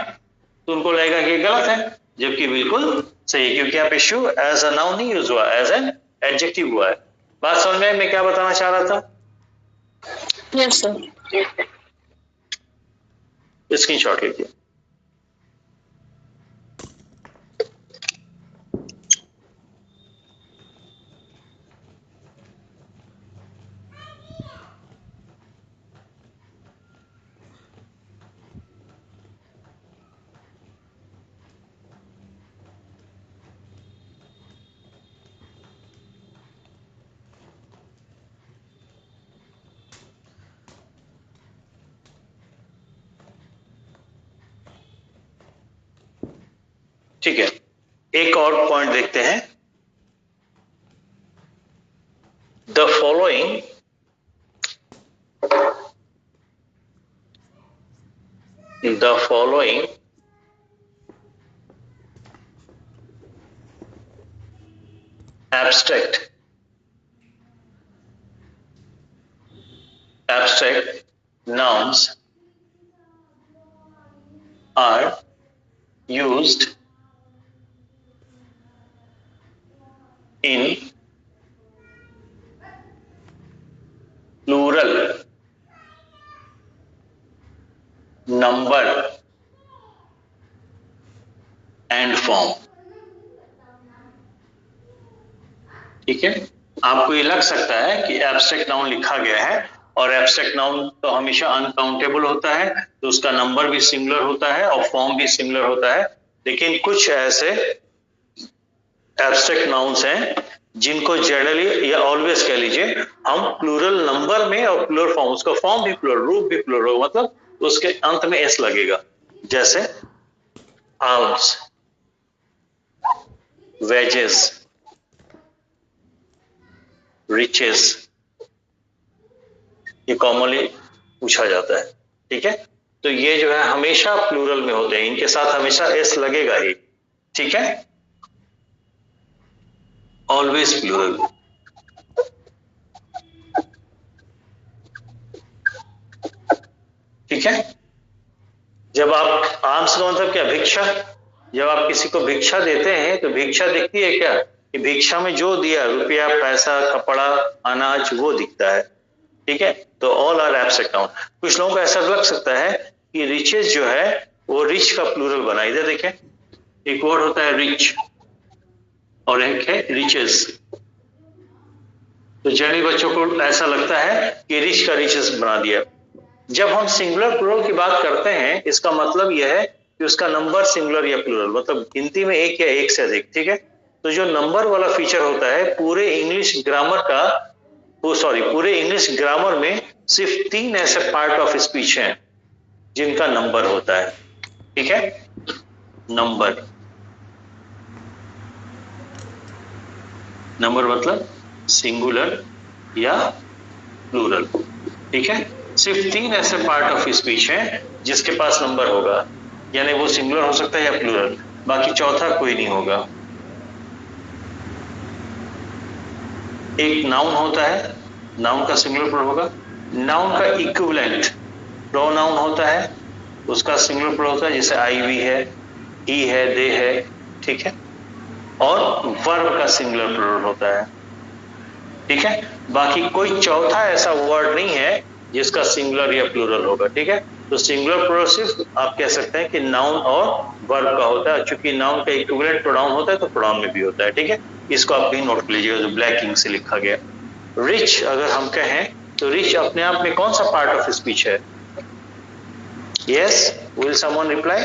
तो उनको लगेगा कि गलत है, जबकि बिल्कुल सही है, क्योंकि यहाँ पे शू एज अ नाउन नहीं यूज हुआ, एज एन एडजेक्टिव हुआ है। बात समझ में मैं क्या बताना चाह रहा था? Yes sir. स्क्रीनशॉट लीजिए। ठीक है, एक और पॉइंट देखते हैं। The following abstract nouns are used in plural number and form। ठीक है, आपको ये लग सकता है कि एब्स्ट्रैक्ट नाउन लिखा गया है और एब्स्ट्रैक्ट नाउन तो हमेशा अनकाउंटेबल होता है, तो उसका नंबर भी सिंगुलर होता है और फॉर्म भी सिंगुलर होता है। लेकिन कुछ ऐसे एब्स्ट्रैक्ट नाउन्स हैं जिनको जनरली या ऑलवेज कह लीजिए हम प्लूरल नंबर में और प्लूरल फॉर्म, उसका फॉर्म भी प्लूरल, रूप भी प्लूरल होगा, मतलब उसके अंत में एस लगेगा, जैसे आर्म्स, वेजेस, रिचेस, ये कॉमनली पूछा जाता है। ठीक है, तो ये जो है हमेशा प्लूरल में होते हैं, इनके साथ हमेशा एस लगेगा ही। ठीक है, ऑलवेज प्लूरल। ठीक है, जब आप आर्म्स का मतलब क्या, भिक्षा, जब आप किसी को भिक्षा देते हैं तो भिक्षा दिखती है क्या, कि भिक्षा में जो दिया, रुपया, पैसा, कपड़ा, अनाज, वो दिखता है। ठीक है, तो ऑल आर एब्स्ट्रैक्ट नाउन। कुछ लोगों को ऐसा लग सकता है कि रिचेस जो है वो रिच का प्लूरल बना, इधर देखें, एक वर्ड होता है रिच और एक है रिचेस, तो जनरली बच्चों को ऐसा लगता है कि रिच का रिचेस बना दिया। जब हम सिंगुलर प्लूरल की बात करते हैं, इसका मतलब यह है कि उसका नंबर सिंगुलर या प्लूरल, मतलब गिनती में एक या एक से अधिक। ठीक है, तो जो नंबर वाला फीचर होता है पूरे इंग्लिश ग्रामर का, पूरे इंग्लिश ग्रामर में सिर्फ 3 ऐसे पार्ट ऑफ स्पीच हैं जिनका नंबर होता है। ठीक है, नंबर मतलब सिंगुलर या प्लूरल। ठीक है, सिर्फ 3 ऐसे पार्ट ऑफ स्पीच हैं जिसके पास नंबर होगा, यानी वो सिंगुलर हो सकता है या प्लूरल, बाकी चौथा कोई नहीं होगा। एक नाउन होता है, नाउन का सिंगुलर प्लूरल होगा, नाउन का इक्विवेलेंट प्रोनाउन होता है, उसका सिंगुलर प्लूरल होता है, जैसे आई वी है, ही है, दे है। ठीक है, और वर्ब का सिंगुलर प्लूरल होता है। ठीक है, बाकी कोई चौथा ऐसा वर्ड नहीं है जिसका सिंगुलर या प्लूरल होगा। ठीक है, तो सिंगुलर प्लूरल सिर्फ आप कह सकते हैं कि नाउन और वर्ब का होता है, चूंकि नाउन का इक्विवेलेंट प्रोनाउन होता है तो प्रोनाउन में भी होता है। ठीक है, इसको आप भी नोट कर लीजिएगा, जो ब्लैक इंक से लिखा गया। रिच अगर हम कहें तो रिच अपने आप में कौन सा पार्ट ऑफ स्पीच है? Yes, will someone reply?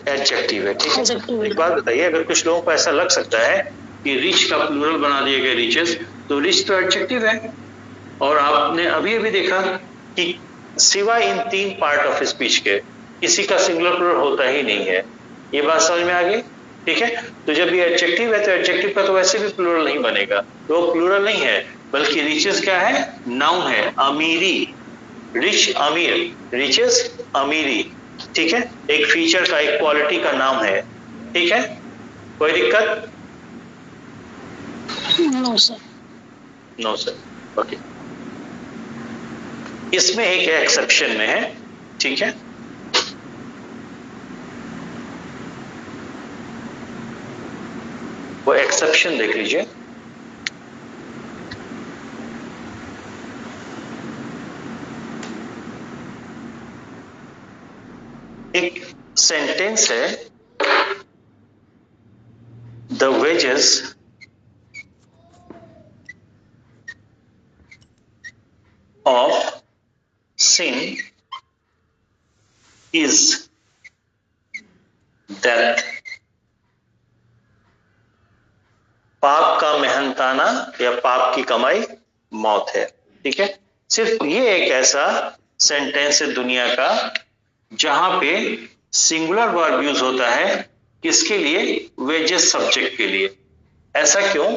Adjective है। ठीक है, एक बात बताइए, अगर कुछ लोगों को ऐसा लग सकता है कि रिच का प्लूरल बना दिया गया रिचेस, तो रिच तो एडजेक्टिव है, और आपने अभी अभी देखा कि सिवाय इन 3 पार्ट ऑफ स्पीच के किसी का सिंगुलर प्लूरल होता ही नहीं है। ये बात समझ में आ गई? ठीक है, तो जब ये एडजेक्टिव है तो एडजेक्टिव का तो वैसे भी प्लूरल नहीं बनेगा, तो वो प्लूरल नहीं है, बल्कि रिचेस क्या है, नाउन है, अमीरी, रिच अमीर, रिचेस अमीरी। ठीक है, एक फीचर का, एक क्वालिटी का नाम है। ठीक है, कोई दिक्कत? No sir. No sir. Okay, इसमें एक एक्सेप्शन में है, ठीक है। वो एक्सेप्शन देख लीजिए। एक सेंटेंस है, the wages of sin is death। पाप का मेहनताना या पाप की कमाई मौत है, ठीक है। सिर्फ ये एक ऐसा सेंटेंस है दुनिया का जहां पे सिंगुलर वर्ब यूज होता है, किसके लिए? वेजेस सब्जेक्ट के लिए। ऐसा क्यों?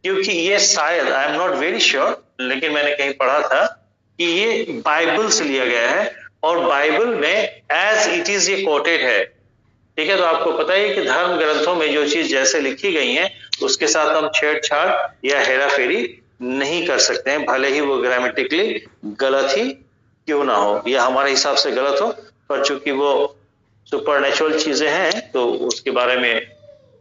क्योंकि ये शायद, I am not very sure, लेकिन मैंने कहीं पढ़ा था कि ये बाइबल से लिया गया है और बाइबल में एज इट इज ये कोटेड है, ठीक है। तो आपको पता ही है कि धर्म ग्रंथों में जो चीज जैसे लिखी गई है उसके साथ हम छेड़छाड़ या हेराफेरी नहीं कर सकते हैं, भले ही वो ग्रामेटिकली गलत ही क्यों ना हो या हमारे हिसाब से गलत हो, पर चूंकि वो सुपरनेचुरल चीजें हैं तो उसके बारे में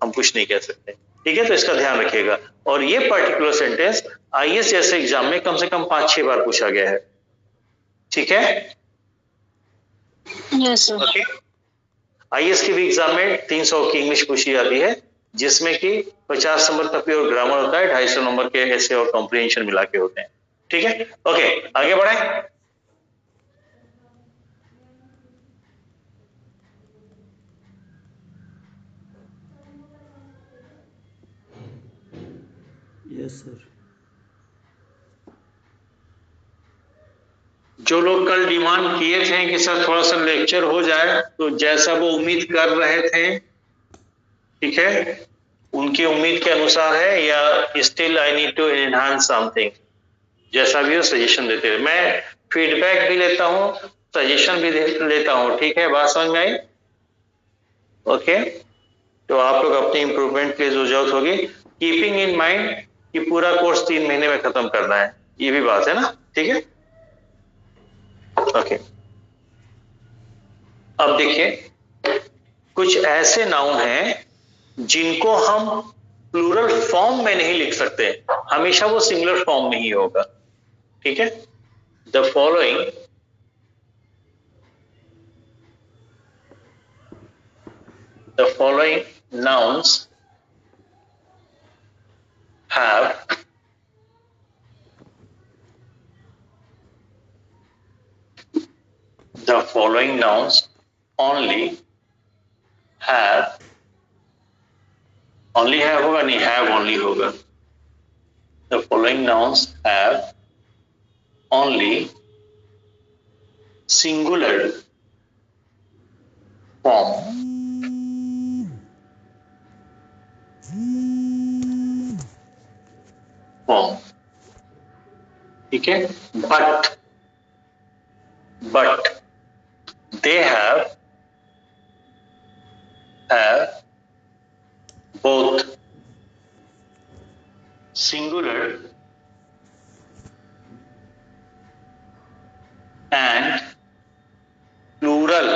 हम कुछ नहीं कह सकते, ठीक है। तो इसका ध्यान रखिएगा। और ये पर्टिकुलर सेंटेंस आईएएस जैसे एग्जाम में कम से कम 5-6 बार पूछा गया है, ठीक है। Yes sir. ओके, आईएएस के भी एग्जाम में 300 की इंग्लिश पूछी जाती है, जिसमें कि 50 नंबर का प्योर ग्रामर होता है, 250 नंबर के ऐसे और कॉम्प्रिहेंशन मिला के होते हैं, ठीक है। ओके, आगे बढ़े। Yes sir. जो लोग कल डिमांड किए थे कि सर थोड़ा सा लेक्चर हो जाए, तो जैसा वो उम्मीद कर रहे थे, ठीक है, उनकी उम्मीद के अनुसार है या still I need to enhance something? जैसा भी हो सजेशन देते रहे। मैं फीडबैक भी लेता हूँ, सजेशन भी लेता हूँ, ठीक है। बात समझ में आई? ओके, तो आप लोग अपनी इंप्रूवमेंट के लिए जो जरूरत होगी, कीपिंग इन माइंड कि पूरा कोर्स 3 महीने में खत्म करना है, ये भी बात है ना, ठीक है। ओके, अब देखिए, कुछ ऐसे नाउन हैं जिनको हम प्लूरल फॉर्म में नहीं लिख सकते, हमेशा वो सिंगुलर फॉर्म में ही होगा, ठीक है। The following nouns have the following nouns only have, only have होगा नहीं, have only होगा। The following nouns have only singular form, ठीक है। but they have both singular and plural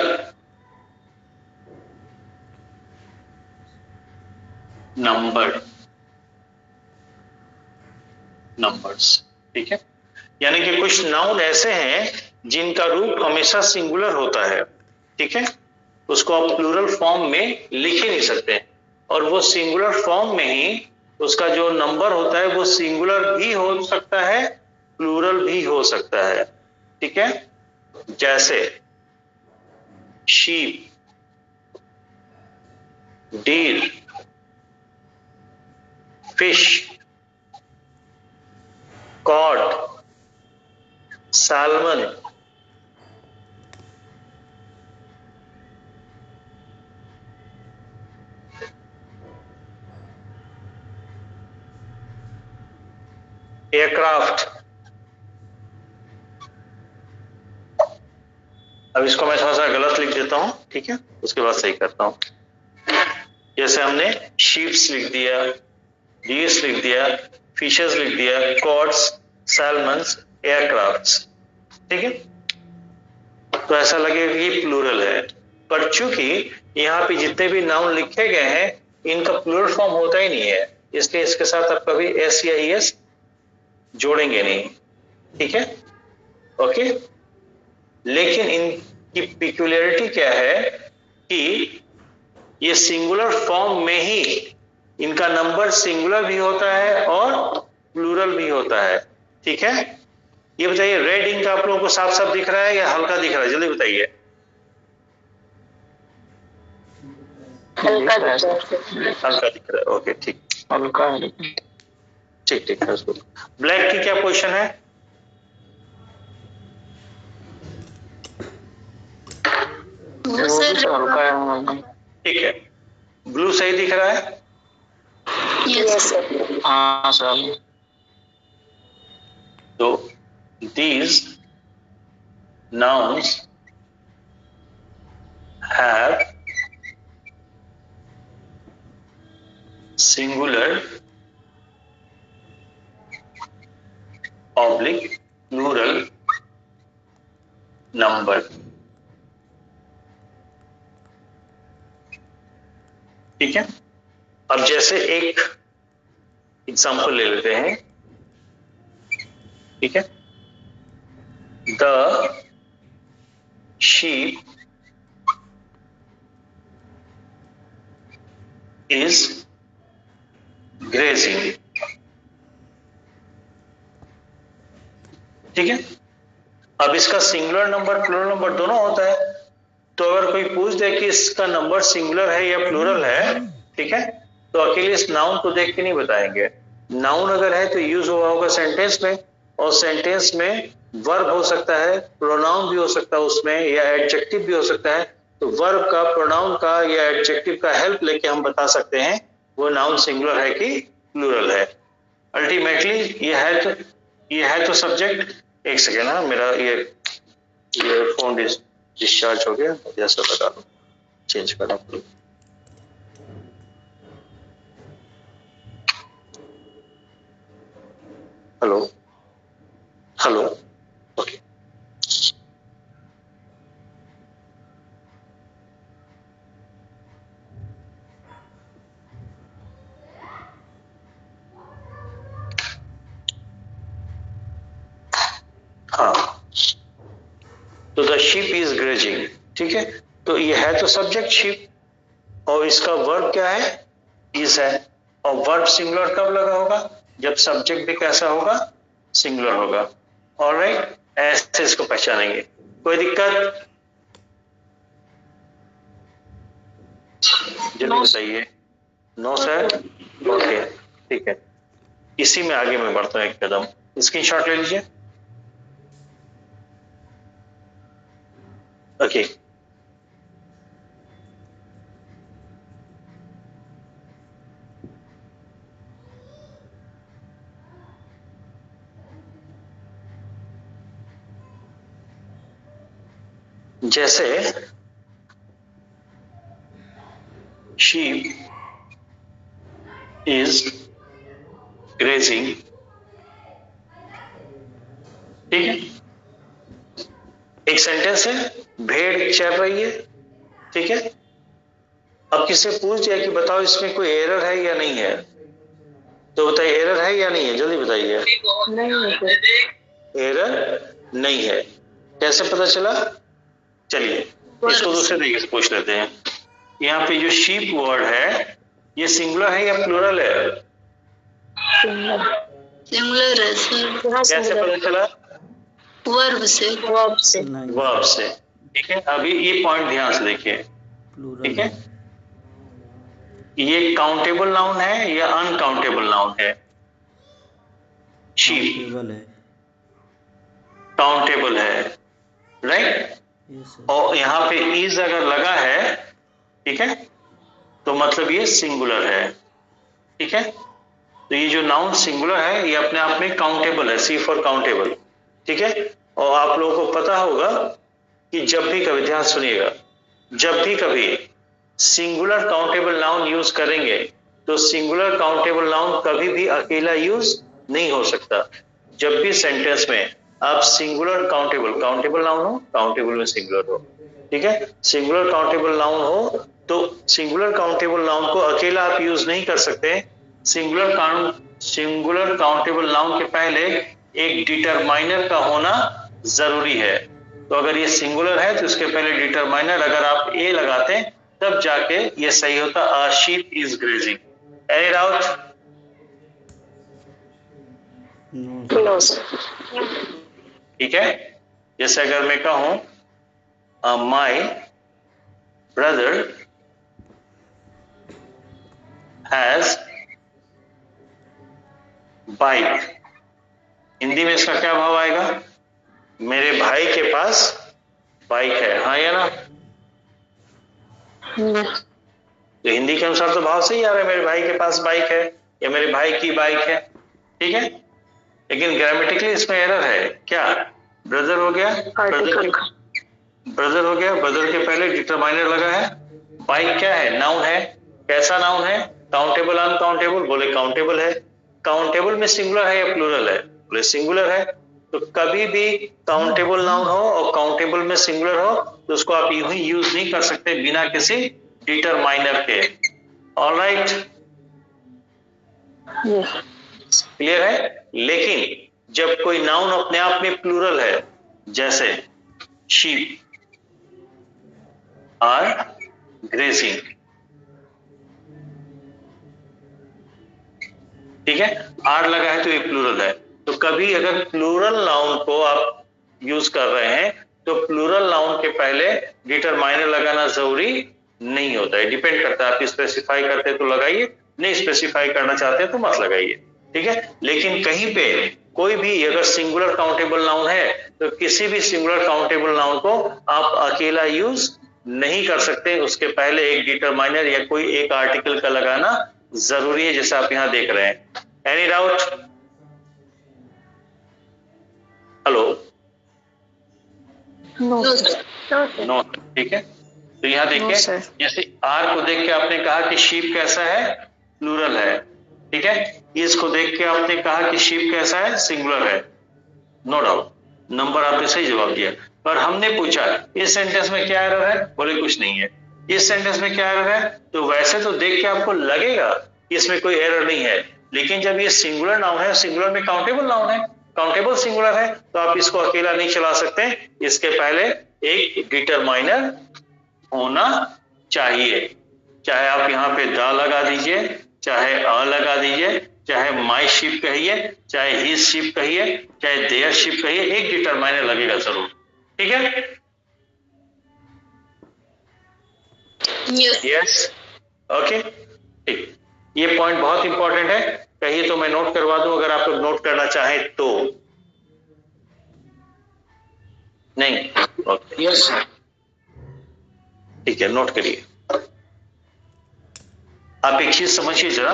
numbers, ठीक है। यानी कि कुछ नाउन ऐसे हैं जिनका रूप हमेशा सिंगुलर होता है, ठीक है, उसको आप प्लूरल फॉर्म में लिख ही नहीं सकते, और वो सिंगुलर फॉर्म में ही उसका जो नंबर होता है वो सिंगुलर भी हो सकता है, प्लूरल भी हो सकता है, ठीक है। जैसे sheep, deer, fish, cod, salmon, aircraft. अब इसको मैं थोड़ा सा गलत लिख देता हूं, ठीक है, उसके बाद सही करता हूं। जैसे हमने शीप्स लिख दिया, डीयर्स लिख दिया, फिशेस लिख दिया, कॉड्स, सैल्मन्स, एयरक्राफ्ट्स, ठीक है। तो ऐसा लगेगा कि प्लूरल है, पर चूंकि यहाँ पे जितने भी नाउन लिखे गए हैं इनका प्लूरल फॉर्म होता ही नहीं है, इसलिए इसके साथ आप कभी एस या ईएस जोड़ेंगे नहीं, ठीक है, ओके। लेकिन इनकी पिक्यूलियरिटी क्या है कि ये सिंगुलर फॉर्म में ही इनका नंबर सिंगुलर भी होता है और प्लूरल भी होता है, ठीक है। ये बताइए रेड इंक आप लोगों को साफ साफ दिख रहा है या हल्का दिख रहा है, जल्दी बताइए। हल्का हल्का दिख रहा है, ओके ठीक, हल्का है। ठीक ठीक है। ब्लैक की क्या पोजीशन है? सर हल्का है। ठीक है। ब्लू सही दिख रहा है? Yes sir. हाँ सर। तो these nouns have singular oblique plural number, ठीक है। अब जैसे एक एग्जांपल ले लेते हैं, ठीक है। द sheep is grazing, ठीक है। अब इसका सिंगुलर नंबर प्लूरल नंबर दोनों होता है, तो अगर कोई पूछ दे कि इसका नंबर सिंगुलर है या प्लूरल है, ठीक है, तो अकेले इस नाउन को देख के नहीं बताएंगे। नाउन अगर है तो यूज हुआ होगा सेंटेंस में, और सेंटेंस में वर्ब हो सकता है, प्रोनाउन भी हो सकता है उसमें, या एडजेक्टिव भी हो सकता है। तो वर्ब का, प्रोनाउन का या एडजेक्टिव का हेल्प लेके हम बता सकते हैं वो नाउन सिंगुलर है कि प्लूरल है। अल्टीमेटली ये है तो सब्जेक्ट। एक सेकेंड, हाँ मेरा ये फोन डिस्चार्ज हो गया, जैसा बता दो, चेंज करना पड़ेगा। Hello hello, okay. हाँ, तो द शीप इज ग्रेजिंग, ठीक है। तो ये है तो सब्जेक्ट शीप, और इसका वर्ब क्या है? इज है। और वर्ब सिंगुलर कब लगा होगा? जब सब्जेक्ट भी कैसा होगा? सिंगुलर होगा। ऑलराइट, ऐसे इसको पहचानेंगे। कोई दिक्कत? जल्दी बताइए। नो सर, ओके ठीक है। इसी में आगे मैं बढ़ता हूँ एक कदम, स्क्रीनशॉट ले लीजिए। ओके, जैसे sheep is grazing, ठीक है। एक सेंटेंस है, भेड़ चर रही है, ठीक है। अब किसी पूछ दिया कि बताओ इसमें कोई एरर है या नहीं है, तो बताइए एरर है या नहीं है, जल्दी बताइए। एरर नहीं है। कैसे पता चला? चलिए इसको दूसरे तरीके से पूछ लेते हैं। यहाँ पे जो शीप वर्ड है ये सिंगुलर है या प्लूरल है? सिंगुलर है सर। कैसे पता चला? वर्ब से। वर्ब से, ठीक है। अभी ये पॉइंट ध्यान से देखिए, ठीक है। ये काउंटेबल नाउन है या अनकाउंटेबल नाउन है? शीप काउंटेबल है, राइट। और यहाँ पे इज अगर लगा है, ठीक है, तो मतलब ये सिंगुलर है, ठीक है। तो ये जो नाउन सिंगुलर है ये अपने आप में काउंटेबल है, सी फॉर काउंटेबल, ठीक है। और आप लोगों को पता होगा कि जब भी कभी, ध्यान सुनिएगा, जब भी कभी सिंगुलर काउंटेबल नाउन यूज करेंगे तो सिंगुलर काउंटेबल नाउन कभी भी अकेला यूज नहीं हो सकता। जब भी सेंटेंस में आप सिंगुलर काउंटेबल नाउन हो, काउंटेबल में सिंगुलर हो, ठीक है, सिंगुलर काउंटेबल नाउन हो तो सिंगुलर काउंटेबल नाउन को अकेला आप यूज नहीं कर सकते। सिंगुलर काउंटेबल नाउन के पहले एक डिटरमाइनर का होना जरूरी है। तो अगर ये सिंगुलर है तो इसके पहले डिटरमाइनर अगर आप ए लगाते हैं तब जाके ये सही होता। A sheep is grazing. Any doubt? No sir. ठीक है, जैसे अगर मैं कहूं my brother has bike, Hindi में इसका क्या भाव आएगा? मेरे भाई के पास बाइक है, हाँ या ना? तो हिंदी के अनुसार तो भाव सही आ रहा है, मेरे भाई के पास बाइक है या मेरे भाई की बाइक है, ठीक है। लेकिन ग्रामेटिकली इसमें एरर है। क्या? ब्रदर हो गया, ब्रदर हो गया, ब्रदर के पहले डिटरमाइनर लगा है। बाइक क्या है? नाउन है। कैसा नाउन है? Countable uncountable? बोले काउंटेबल है। काउंटेबल में सिंगुलर है या प्लूरल है? बोले सिंगुलर है। तो कभी भी काउंटेबल नाउन हो और काउंटेबल में सिंगुलर हो तो उसको आप यूं ही यूज नहीं कर सकते बिना किसी डिटरमाइनर के। ऑलराइट, क्लियर है? लेकिन जब कोई नाउन अपने आप में प्लूरल है, जैसे शीप आर ग्रेजिंग, ठीक है, आर लगा है तो ये प्लूरल है। तो कभी अगर प्लूरल नाउन को आप यूज कर रहे हैं तो प्लूरल नाउन के पहले डिटरमाइनर लगाना जरूरी नहीं होता है। डिपेंड करता है, आप स्पेसिफाई करते हैं तो लगाइए, नहीं स्पेसिफाई करना चाहते हैं तो मत लगाइए, ठीक है। लेकिन कहीं पे कोई भी अगर सिंगुलर काउंटेबल नाउन है तो किसी भी सिंगुलर काउंटेबल नाउन को आप अकेला यूज नहीं कर सकते, उसके पहले एक डिटरमाइनर या कोई एक आर्टिकल का लगाना जरूरी है, जैसे आप यहां देख रहे हैं। Any doubt? हेलो? नो, ठीक है। तो यहाँ देखिए, जैसे आर को देख के आपने कहा कि शीप कैसा है? प्लूरल है, ठीक है। इसको देख के आपने कहा कि शीप कैसा है? सिंगुलर है। नो डाउट, नंबर आपने सही जवाब दिया। पर हमने पूछा इस सेंटेंस में क्या एरर है? बोले कुछ नहीं है। इस सेंटेंस में क्या एरर है? तो वैसे तो देख के आपको लगेगा कि इसमें कोई एरर नहीं है, लेकिन जब ये सिंगुलर नाउन है, सिंगुलर में काउंटेबल नाउन है, काउंटेबल सिंगुलर है, तो आप इसको अकेला नहीं चला सकते, इसके पहले एक डिटरमाइनर होना चाहिए। चाहे आप यहाँ पे द लगा दीजिए, चाहे अ लगा दीजिए, चाहे माई शिप कहिए, चाहे हिज शिप कहिए, चाहे देयर शिप कहिए, एक डिटरमाइनर लगेगा जरूर, ठीक है। यस, ओके, ठीक। ये पॉइंट बहुत इंपॉर्टेंट है, कहिए तो मैं नोट करवा दूं अगर आप लोग नोट करना चाहें तो। नहीं? ओके, यस, ठीक है, नोट करिए। आप एक चीज समझिए जरा,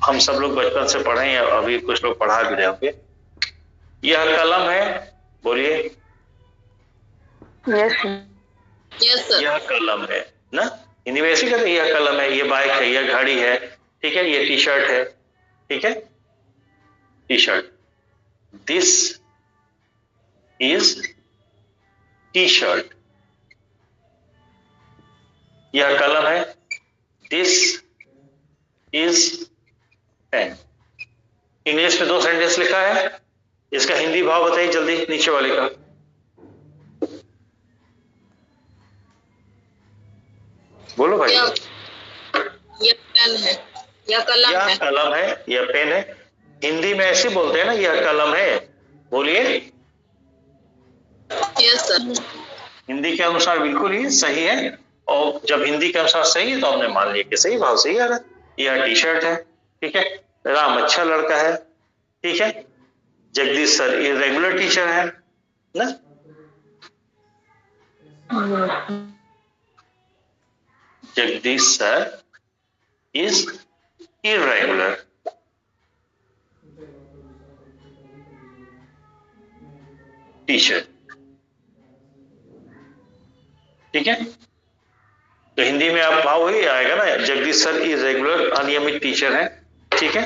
हम सब लोग बचपन से पढ़े हैं, अभी कुछ लोग पढ़ा भी रहे होंगे। यह कलम है, बोलिए। Yes sir. यह कलम है ना, हिंदी में ऐसे कहते हैं, यह कलम है, ये बाइक है, यह घड़ी है, ठीक है, ये टी शर्ट है, ठीक है, T shirt. This is T shirt. यह कलम है, दिस इज पेन। इंग्लिश में 2 सेंटेंस लिखा है, इसका हिंदी भाव बताइए जल्दी, नीचे वाले का। बोलो भाई। यह पेन है, यह कलम है, यह कलम है, यह पेन है। हिंदी में ऐसे बोलते हैं ना, यह कलम है, बोलिए। Yes sir. हिंदी के अनुसार बिल्कुल ही सही है, और जब हिंदी के अनुसार सही है तो हमने मान लिया कि सही भाव सही आ रहा है। यह टी शर्ट है, ठीक है। राम अच्छा लड़का है, ठीक है। जगदीश सर इरेगुलर टीचर है ना। Jagdish sir is irregular, teacher. ठीक है, तो हिंदी में आप भाव ही आएगा ना, जगदीश सर इरेगुलर अनियमित टीचर है। ठीक है,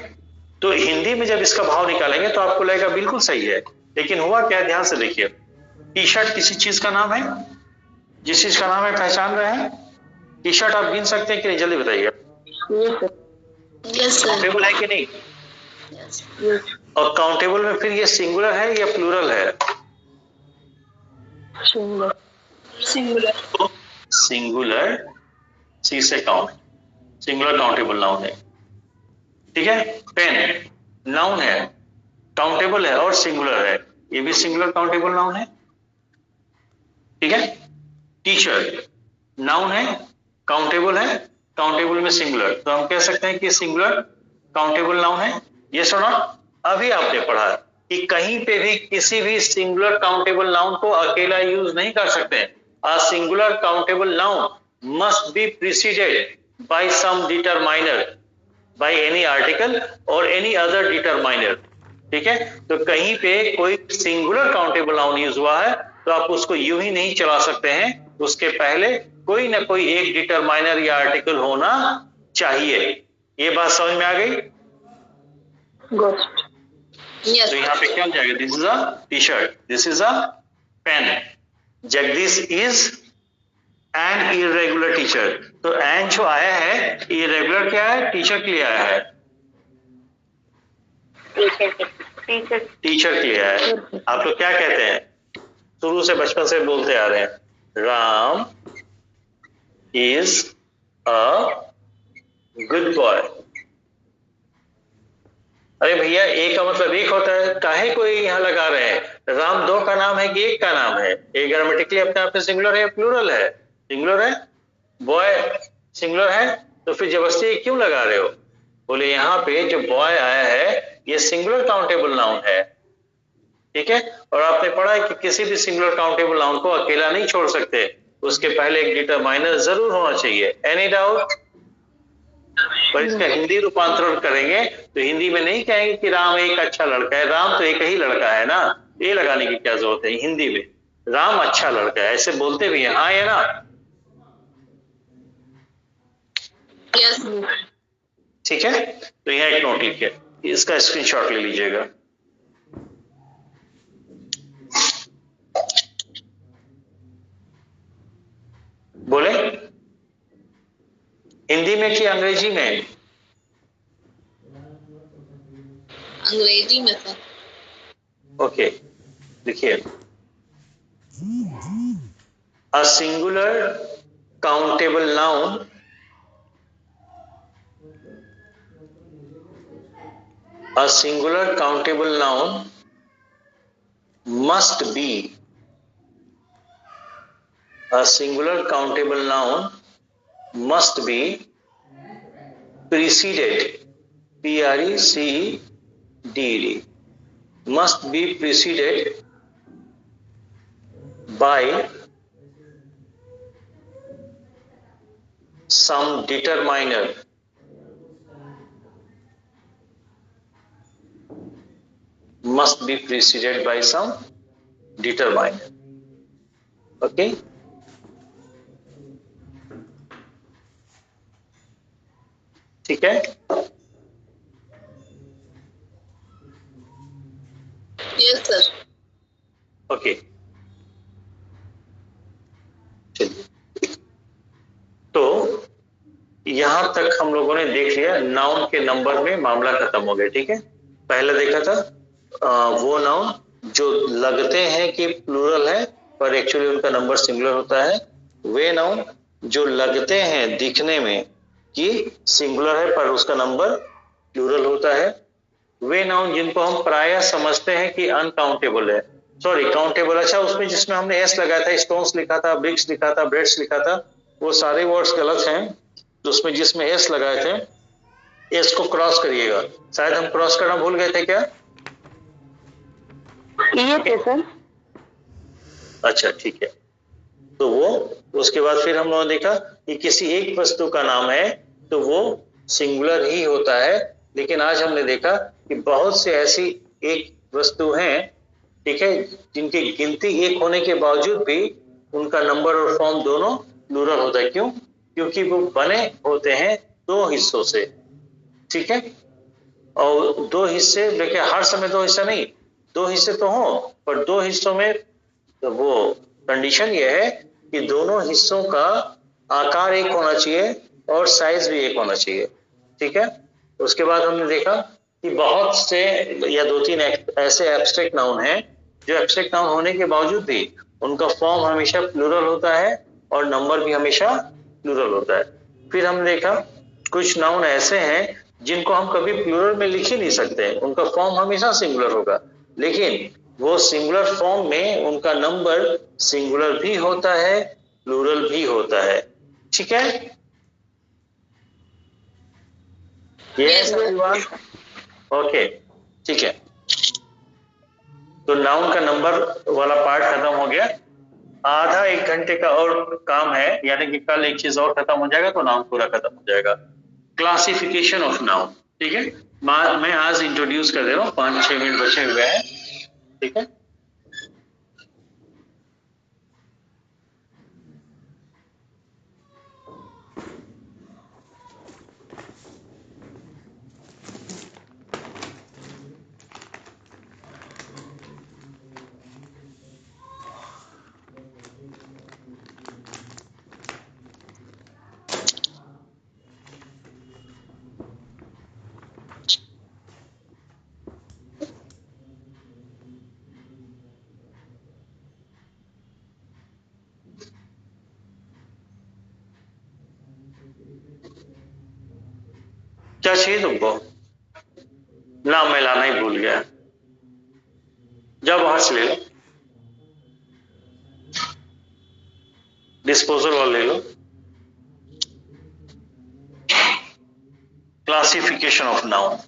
तो हिंदी में जब इसका भाव निकालेंगे तो आपको लगेगा बिल्कुल सही है, लेकिन हुआ क्या, ध्यान से देखिए। टी शर्ट किसी चीज का नाम है, जिस चीज का नाम है पहचान रहे हैं। टी शर्ट आप गिन सकते हैं कि नहीं, जल्दी बताइए। Yes sir. काउंटेबल है कि नहीं? यस। और काउंटेबल में फिर ये सिंगुलर है या प्लूरल है? सिंगुलर। सिंगुलर। सिंगुलर, सी से काउंट, सिंगुलर काउंटेबल नाउन है। ठीक है, पेन नाउन है, काउंटेबल है और सिंगुलर है, ये भी सिंगुलर काउंटेबल नाउन है। ठीक है, टीचर नाउन है, काउंटेबल है, काउंटेबल में सिंगुलर, तो हम कह सकते हैं कि सिंगुलर काउंटेबल नाउन है। ये सुना, अभी आपने पढ़ा कि कहीं पे भी किसी भी सिंगुलर काउंटेबल नाउन को अकेला यूज नहीं कर सकते। A singular countable noun must be preceded by some determiner, by any article और एनी अदर डिटरमाइनर। ठीक है, तो कहीं पे कोई सिंगुलर काउंटेबल नाउन यूज हुआ है तो आप उसको यूं ही नहीं चला सकते हैं, उसके पहले कोई ना कोई एक डिटरमाइनर या आर्टिकल होना चाहिए। ये बात समझ में आ गई? यस। तो यहाँ पे क्या हो जाएगा, this is a T shirt, this is a pen, Jagdish is an irregular teacher. तो एन जो आया है इरेगुलर क्या है, टीचर के लिए आया है, टीचर के लिए आया है। आप लोग क्या कहते हैं, शुरू से बचपन से बोलते आ रहे हैं, Ram is a good boy. अरे भैया, एक का मतलब एक होता है, काहे कोई यहाँ लगा रहे हैं? राम दो का नाम है कि एक का नाम है? एक ग्रामेटिकली अपने आप में सिंगुलर है या प्लूरल है? सिंगुलर है। बॉय सिंगुलर है, तो फिर जबरदस्ती क्यों लगा रहे हो? बोले यहाँ पे जो बॉय आया है ये सिंगुलर काउंटेबल नाउन है। ठीक है, और आपने पढ़ा है कि किसी भी सिंगुलर काउंटेबल नाउन को अकेला नहीं छोड़ सकते, उसके पहले एक डिटरमाइनर जरूर होना चाहिए। Any doubt? पर इसका हिंदी रूपांतरण करेंगे तो हिंदी में नहीं कहेंगे कि राम एक अच्छा लड़का है, राम तो एक ही लड़का है ना, ये लगाने की क्या जरूरत है। हिंदी में राम अच्छा लड़का है ऐसे बोलते भी हैं, हाँ या ना? यस। ठीक है, तो यह एक नोट लिखिए, इसका स्क्रीनशॉट ले लीजिएगा। बोले हिंदी में कि अंग्रेजी में? अंग्रेजी में सर। ओके, देखिए, अ singular countable noun a singular countable noun must be a singular countable noun must be preceded, P-R-E-C-E-D-E-D, must be preceded by some determiner, must be preceded by some determiner. Okay, ठीक है? Yes sir. Okay, चलिए, तो यहां तक हम लोगों ने देख लिया, नाउन के नंबर में मामला खत्म हो गया। ठीक है, पहले देखा था वो नाउन जो लगते हैं कि प्लूरल है पर एक्चुअली उनका नंबर सिंगुलर होता है, वे नाउन जो लगते हैं दिखने में कि सिंगुलर है पर उसका नंबर प्लूरल होता है, वे नाउन जिनको हम प्रायः समझते हैं कि अनकाउंटेबल है, सॉरी काउंटेबल। अच्छा, उसमें जिसमें हमने एस लगाया था, स्टोन्स लिखा था, ब्रिक्स लिखा था, ब्रेड्स लिखा था, वो सारे वर्ड्स गलत हैं। तो उसमें जिसमें एस लगाए थे, एस को क्रॉस करिएगा, शायद हम क्रॉस करना भूल गए थे क्या? ये थे सर। अच्छा, ठीक है, तो वो उसके बाद फिर हम लोगों ने देखा कि किसी एक वस्तु का नाम है तो वो सिंगुलर ही होता है, लेकिन आज हमने देखा कि बहुत से ऐसी एक वस्तु हैं ठीक है, जिनकी गिनती एक होने के बावजूद भी उनका नंबर और फॉर्म दोनों प्लूरल होता है। क्यों? क्योंकि वो बने होते हैं दो हिस्सों से, ठीक है। और दो हिस्से, देखिए हर समय दो हिस्सा नहीं, दो हिस्से तो हो, पर दो हिस्सों में तो वो कंडीशन ये है कि दोनों हिस्सों का आकार एक होना चाहिए और साइज भी एक होना चाहिए, ठीक है। उसके बाद हमने देखा कि बहुत से या दो तीन ऐसे एब्स्ट्रैक्ट नाउन हैं जो एब्स्ट्रैक्ट नाउन होने के बावजूद भी उनका फॉर्म हमेशा प्लूरल होता है और नंबर भी हमेशा प्लूरल होता है। फिर हमने देखा कुछ नाउन ऐसे हैं जिनको हम कभी प्लूरल में लिख ही नहीं सकते, उनका फॉर्म हमेशा सिंगुलर होगा, लेकिन वो सिंगुलर फॉर्म में उनका नंबर सिंगुलर भी होता है, प्लूरल भी होता है, ठीक है। Yes, sir. एवरीवन, ओके, ठीक है। तो नाउन का नंबर वाला पार्ट खत्म हो गया। आधा एक घंटे का और काम है, यानी कि कल एक चीज और खत्म हो जाएगा तो नाउन पूरा खत्म हो जाएगा। क्लासिफिकेशन ऑफ नाउन, ठीक है। मैं आज इंट्रोड्यूस कर दे रहा हूँ, 5-6 मिनट बचे हुए हैं, ठीक है। क्या चाहिए तुमको? नाम मैं लाना ही भूल गया, जाओ बाहर से ले लो, डिस्पोजल वाला ले लो। क्लासिफिकेशन ऑफ नाउन,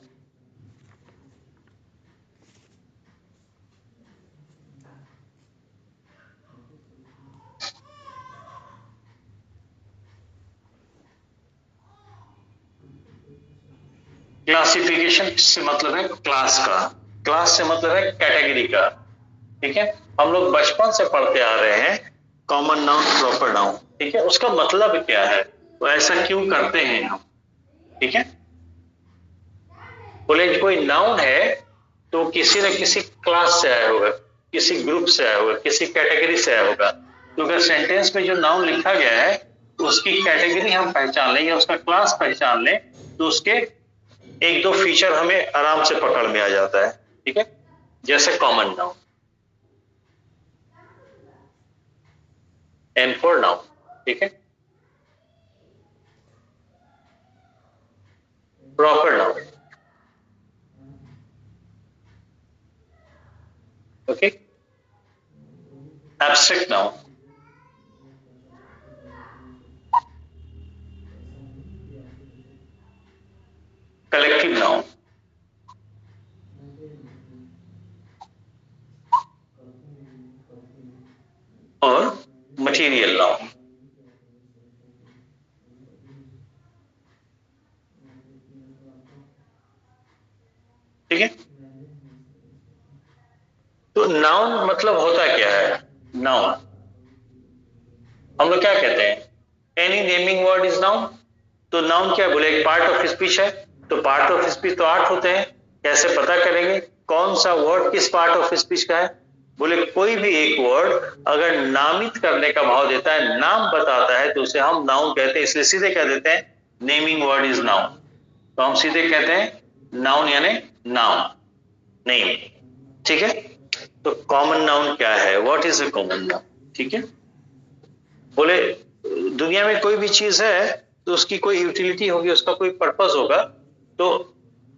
क्लासिफिकेशन से मतलब है क्लास का, क्लास से मतलब है कैटेगरी का, ठीक है। हम लोग बचपन से पढ़ते आ रहे हैं कॉमन नाउन, प्रॉपर नाउन, ठीक है। उसका मतलब क्या है, वो ऐसा क्यों करते हैं हम, ठीक है। बोले कोई नाउन है तो किसी न किसी क्लास से आया होगा, किसी ग्रुप से आया होगा, किसी कैटेगरी से आया होगा। तो अगर सेंटेंस में जो नाउन लिखा गया है उसकी कैटेगरी हम पहचान लें या उसका क्लास पहचान लें तो उसके एक दो फीचर हमें आराम से पकड़ में आ जाता है, ठीक है। जैसे common noun, an for noun, ठीक है। Proper noun, okay. Abstract noun, collective noun और मटेरियल नाउन, ठीक है। तो नाउन मतलब होता क्या है? नाउन हम लोग क्या कहते हैं, any naming word is noun. तो नाउन क्या बोले, एक पार्ट ऑफ स्पीच है, तो पार्ट ऑफ स्पीच तो 8 होते हैं, कैसे पता करेंगे कौन सा वर्ड किस पार्ट ऑफ स्पीच का है? बोले कोई भी एक वर्ड अगर नामित करने का भाव देता है, नाम बताता है, तो उसे हम नाउन कहते हैं। इसलिए सीधे कह देते हैं नेमिंग वर्ड इज नाउन। तो हम सीधे कहते हैं नाउन यानी नाउन, नेम, ठीक है। तो कॉमन नाउन क्या है, what is a common noun, ठीक है। बोले दुनिया में कोई भी चीज है तो उसकी कोई यूटिलिटी होगी, उसका कोई पर्पस होगा। तो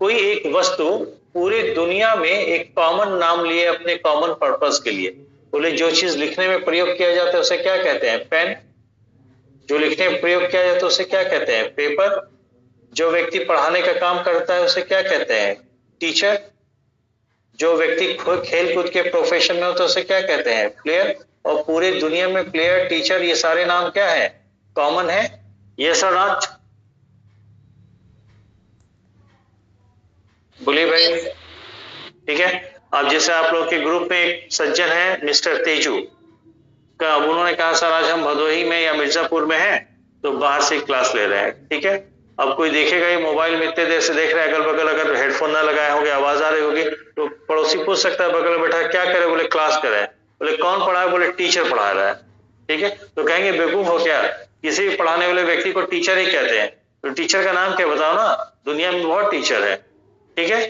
कोई एक वस्तु पूरी दुनिया में एक कॉमन नाम लिए अपने कॉमन पर्पस के लिए। बोले जो चीज लिखने में प्रयोग किया जाता है उसे क्या कहते हैं, पेन। जो लिखने में प्रयोग किया जाता है उसे क्या कहते हैं, पेपर। जो व्यक्ति पढ़ाने का काम करता है उसे क्या कहते हैं, टीचर। जो व्यक्ति खेल कूद के प्रोफेशन में होता है उसे क्या कहते हैं, प्लेयर। और पूरे दुनिया में प्लेयर, टीचर, ये सारे नाम क्या है, कॉमन है। यस और नॉट, बोलिए भाई, ठीक है। अब जैसे आप लोग के ग्रुप में एक सज्जन है मिस्टर तेजू का, उन्होंने कहा सर आज हम भदोही में या मिर्जापुर में हैं, तो बाहर से क्लास ले रहे हैं, ठीक है। अब कोई देखेगा ये मोबाइल में इतने देर से देख रहा है, अगल बगल अगर हेडफोन ना लगाए होंगे, आवाज आ रही होगी, तो पड़ोसी पूछ सकता है बगल में बैठा क्या करे, बोले क्लास कर रहे हैं। बोले कौन पढ़ा है, बोले टीचर पढ़ा रहा है, ठीक है। तो कहेंगे बेवकूफ हो क्या, किसी पढ़ाने वाले व्यक्ति को टीचर ही कहते हैं, तो टीचर का नाम क्या बताओ ना, दुनिया में बहुत टीचर है, ठीक है।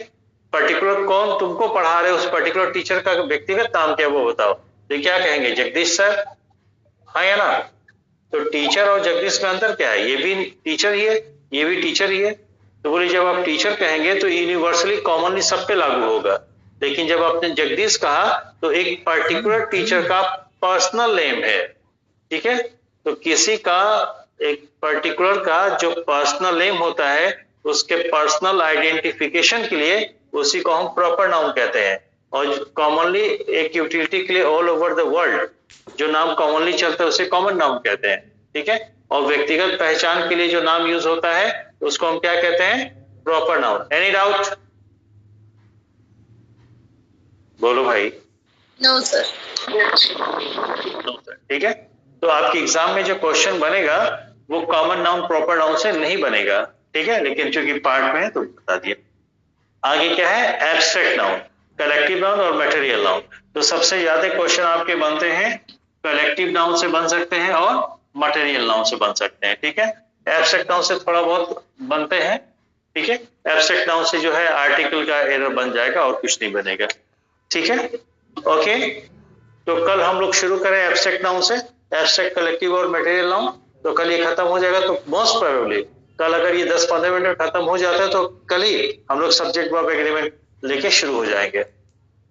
पर्टिकुलर कौन तुमको पढ़ा रहे, उस पर्टिकुलर टीचर का व्यक्तिगत नाम क्या वो बताओ, तो क्या कहेंगे, जगदीश सर, हाँ या ना। तो टीचर और जगदीश में अंतर क्या है, ये भी टीचर ही है, ये भी टीचर ही है। तो बोले जब आप टीचर कहेंगे तो यूनिवर्सली कॉमनली सब पे लागू होगा, लेकिन जब आपने जगदीश कहा तो एक पर्टिकुलर टीचर का पर्सनल नेम है, ठीक है। तो किसी का एक पर्टिकुलर का जो पर्सनल नेम होता है, उसके पर्सनल आइडेंटिफिकेशन के लिए उसी को हम प्रॉपर नाउन कहते हैं। और कॉमनली एक यूटिलिटी के लिए ऑल ओवर द वर्ल्ड जो नाम कॉमनली चलता है उसे कॉमन नाउन कहते हैं, ठीक है। और व्यक्तिगत पहचान के लिए जो नाम यूज होता है उसको हम क्या कहते हैं, प्रॉपर नाउन। एनी डाउट, बोलो भाई। No sir. ठीक है। तो आपके एग्जाम में जो क्वेश्चन बनेगा वो कॉमन नाउन प्रॉपर नाउन से नहीं बनेगा, ठीक है, लेकिन चूंकि पार्ट में है तो बता दिया। आगे क्या है, एब्स्ट्रैक्ट नाउन, कलेक्टिव नाउन और मटेरियल नाउन। तो सबसे ज्यादा क्वेश्चन आपके बनते हैं कलेक्टिव नाउन से बन सकते हैं और मटेरियल नाउन से बन सकते हैं, ठीक है। एब्स्ट्रैक्ट नाउन से थोड़ा बहुत बनते हैं, ठीक है। एब्स्ट्रैक्ट नाउन से जो है आर्टिकल का एरर बन जाएगा और कुछ नहीं बनेगा, ठीक है। ओके, तो कल हम लोग शुरू करें एब्स्ट्रैक्ट नाउन से, एब्स्ट्रैक्ट, कलेक्टिव और मटेरियल नाउन। तो कल ये खत्म हो जाएगा, तो मोस्ट प्रोबेबली कल अगर ये 10-15 मिनट में खत्म हो जाता है तो कल ही हम लोग सब्जेक्ट वर्ब एग्रीमेंट लेके शुरू हो जाएंगे,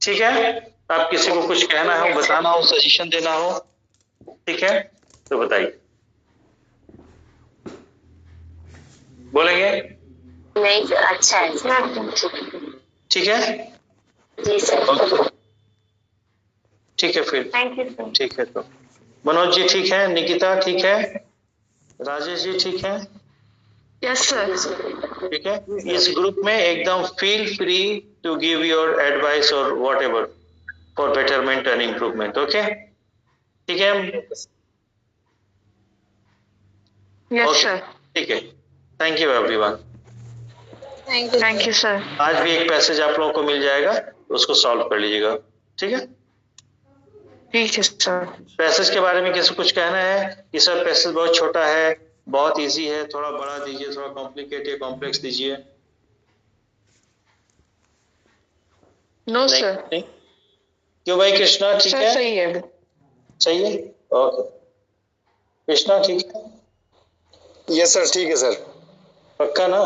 ठीक है। आप किसी को कुछ कहना हो, बताना हो, सजेशन देना हो, ठीक है, तो बताइए, बोलेंगे? नहीं सर, अच्छा है, ठीक है जी सर। ठीक है फिर, थैंक यू सर। ठीक है। तो मनोज जी ठीक है, निकिता ठीक है, राजेश जी ठीक है, यस सर। ठीक है। इस ग्रुप में एकदम feel free to give your advice और whatever for betterment and improvement, okay, ठीक है। Yes sir. ठीक है, thank you everyone. Thank you sir. आज भी एक पैसेज आप लोगों को मिल जाएगा, उसको सॉल्व कर लीजिएगा, ठीक है। ठीक है सर। पैसेज के बारे में किसी कुछ कहना है कि सर पैसेज बहुत छोटा है, बहुत इजी है, थोड़ा बड़ा दीजिए, थोड़ा कॉम्प्लिकेटेड या कॉम्प्लेक्स दीजिए? No sir. नहीं, क्यों भाई? कृष्णा ठीक सर है, सही है। सही है, ओके। कृष्णा ठीक है, यस सर, ठीक है सर। पक्का ना?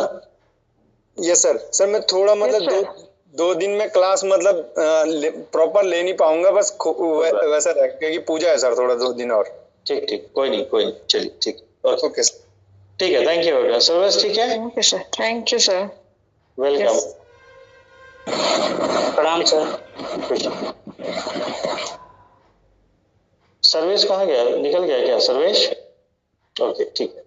Yes sir. सर मैं थोड़ा मतलब Yes, sir. दो दिन में क्लास मतलब प्रॉपर ले नहीं पाऊंगा, बस वैसा है क्योंकि पूजा है सर, थोड़ा 2 दिन और। ठीक ठीक, कोई नहीं, चलिए ठीक, ओके ओके सर। ठीक है, थैंक यू। सर्विस ठीक है, okay sir, thank you sir. Welcome. Yes. प्रणाम सर। सर्वेश कहाँ गया, निकल गया क्या सर्वेश? ओके ठीक है।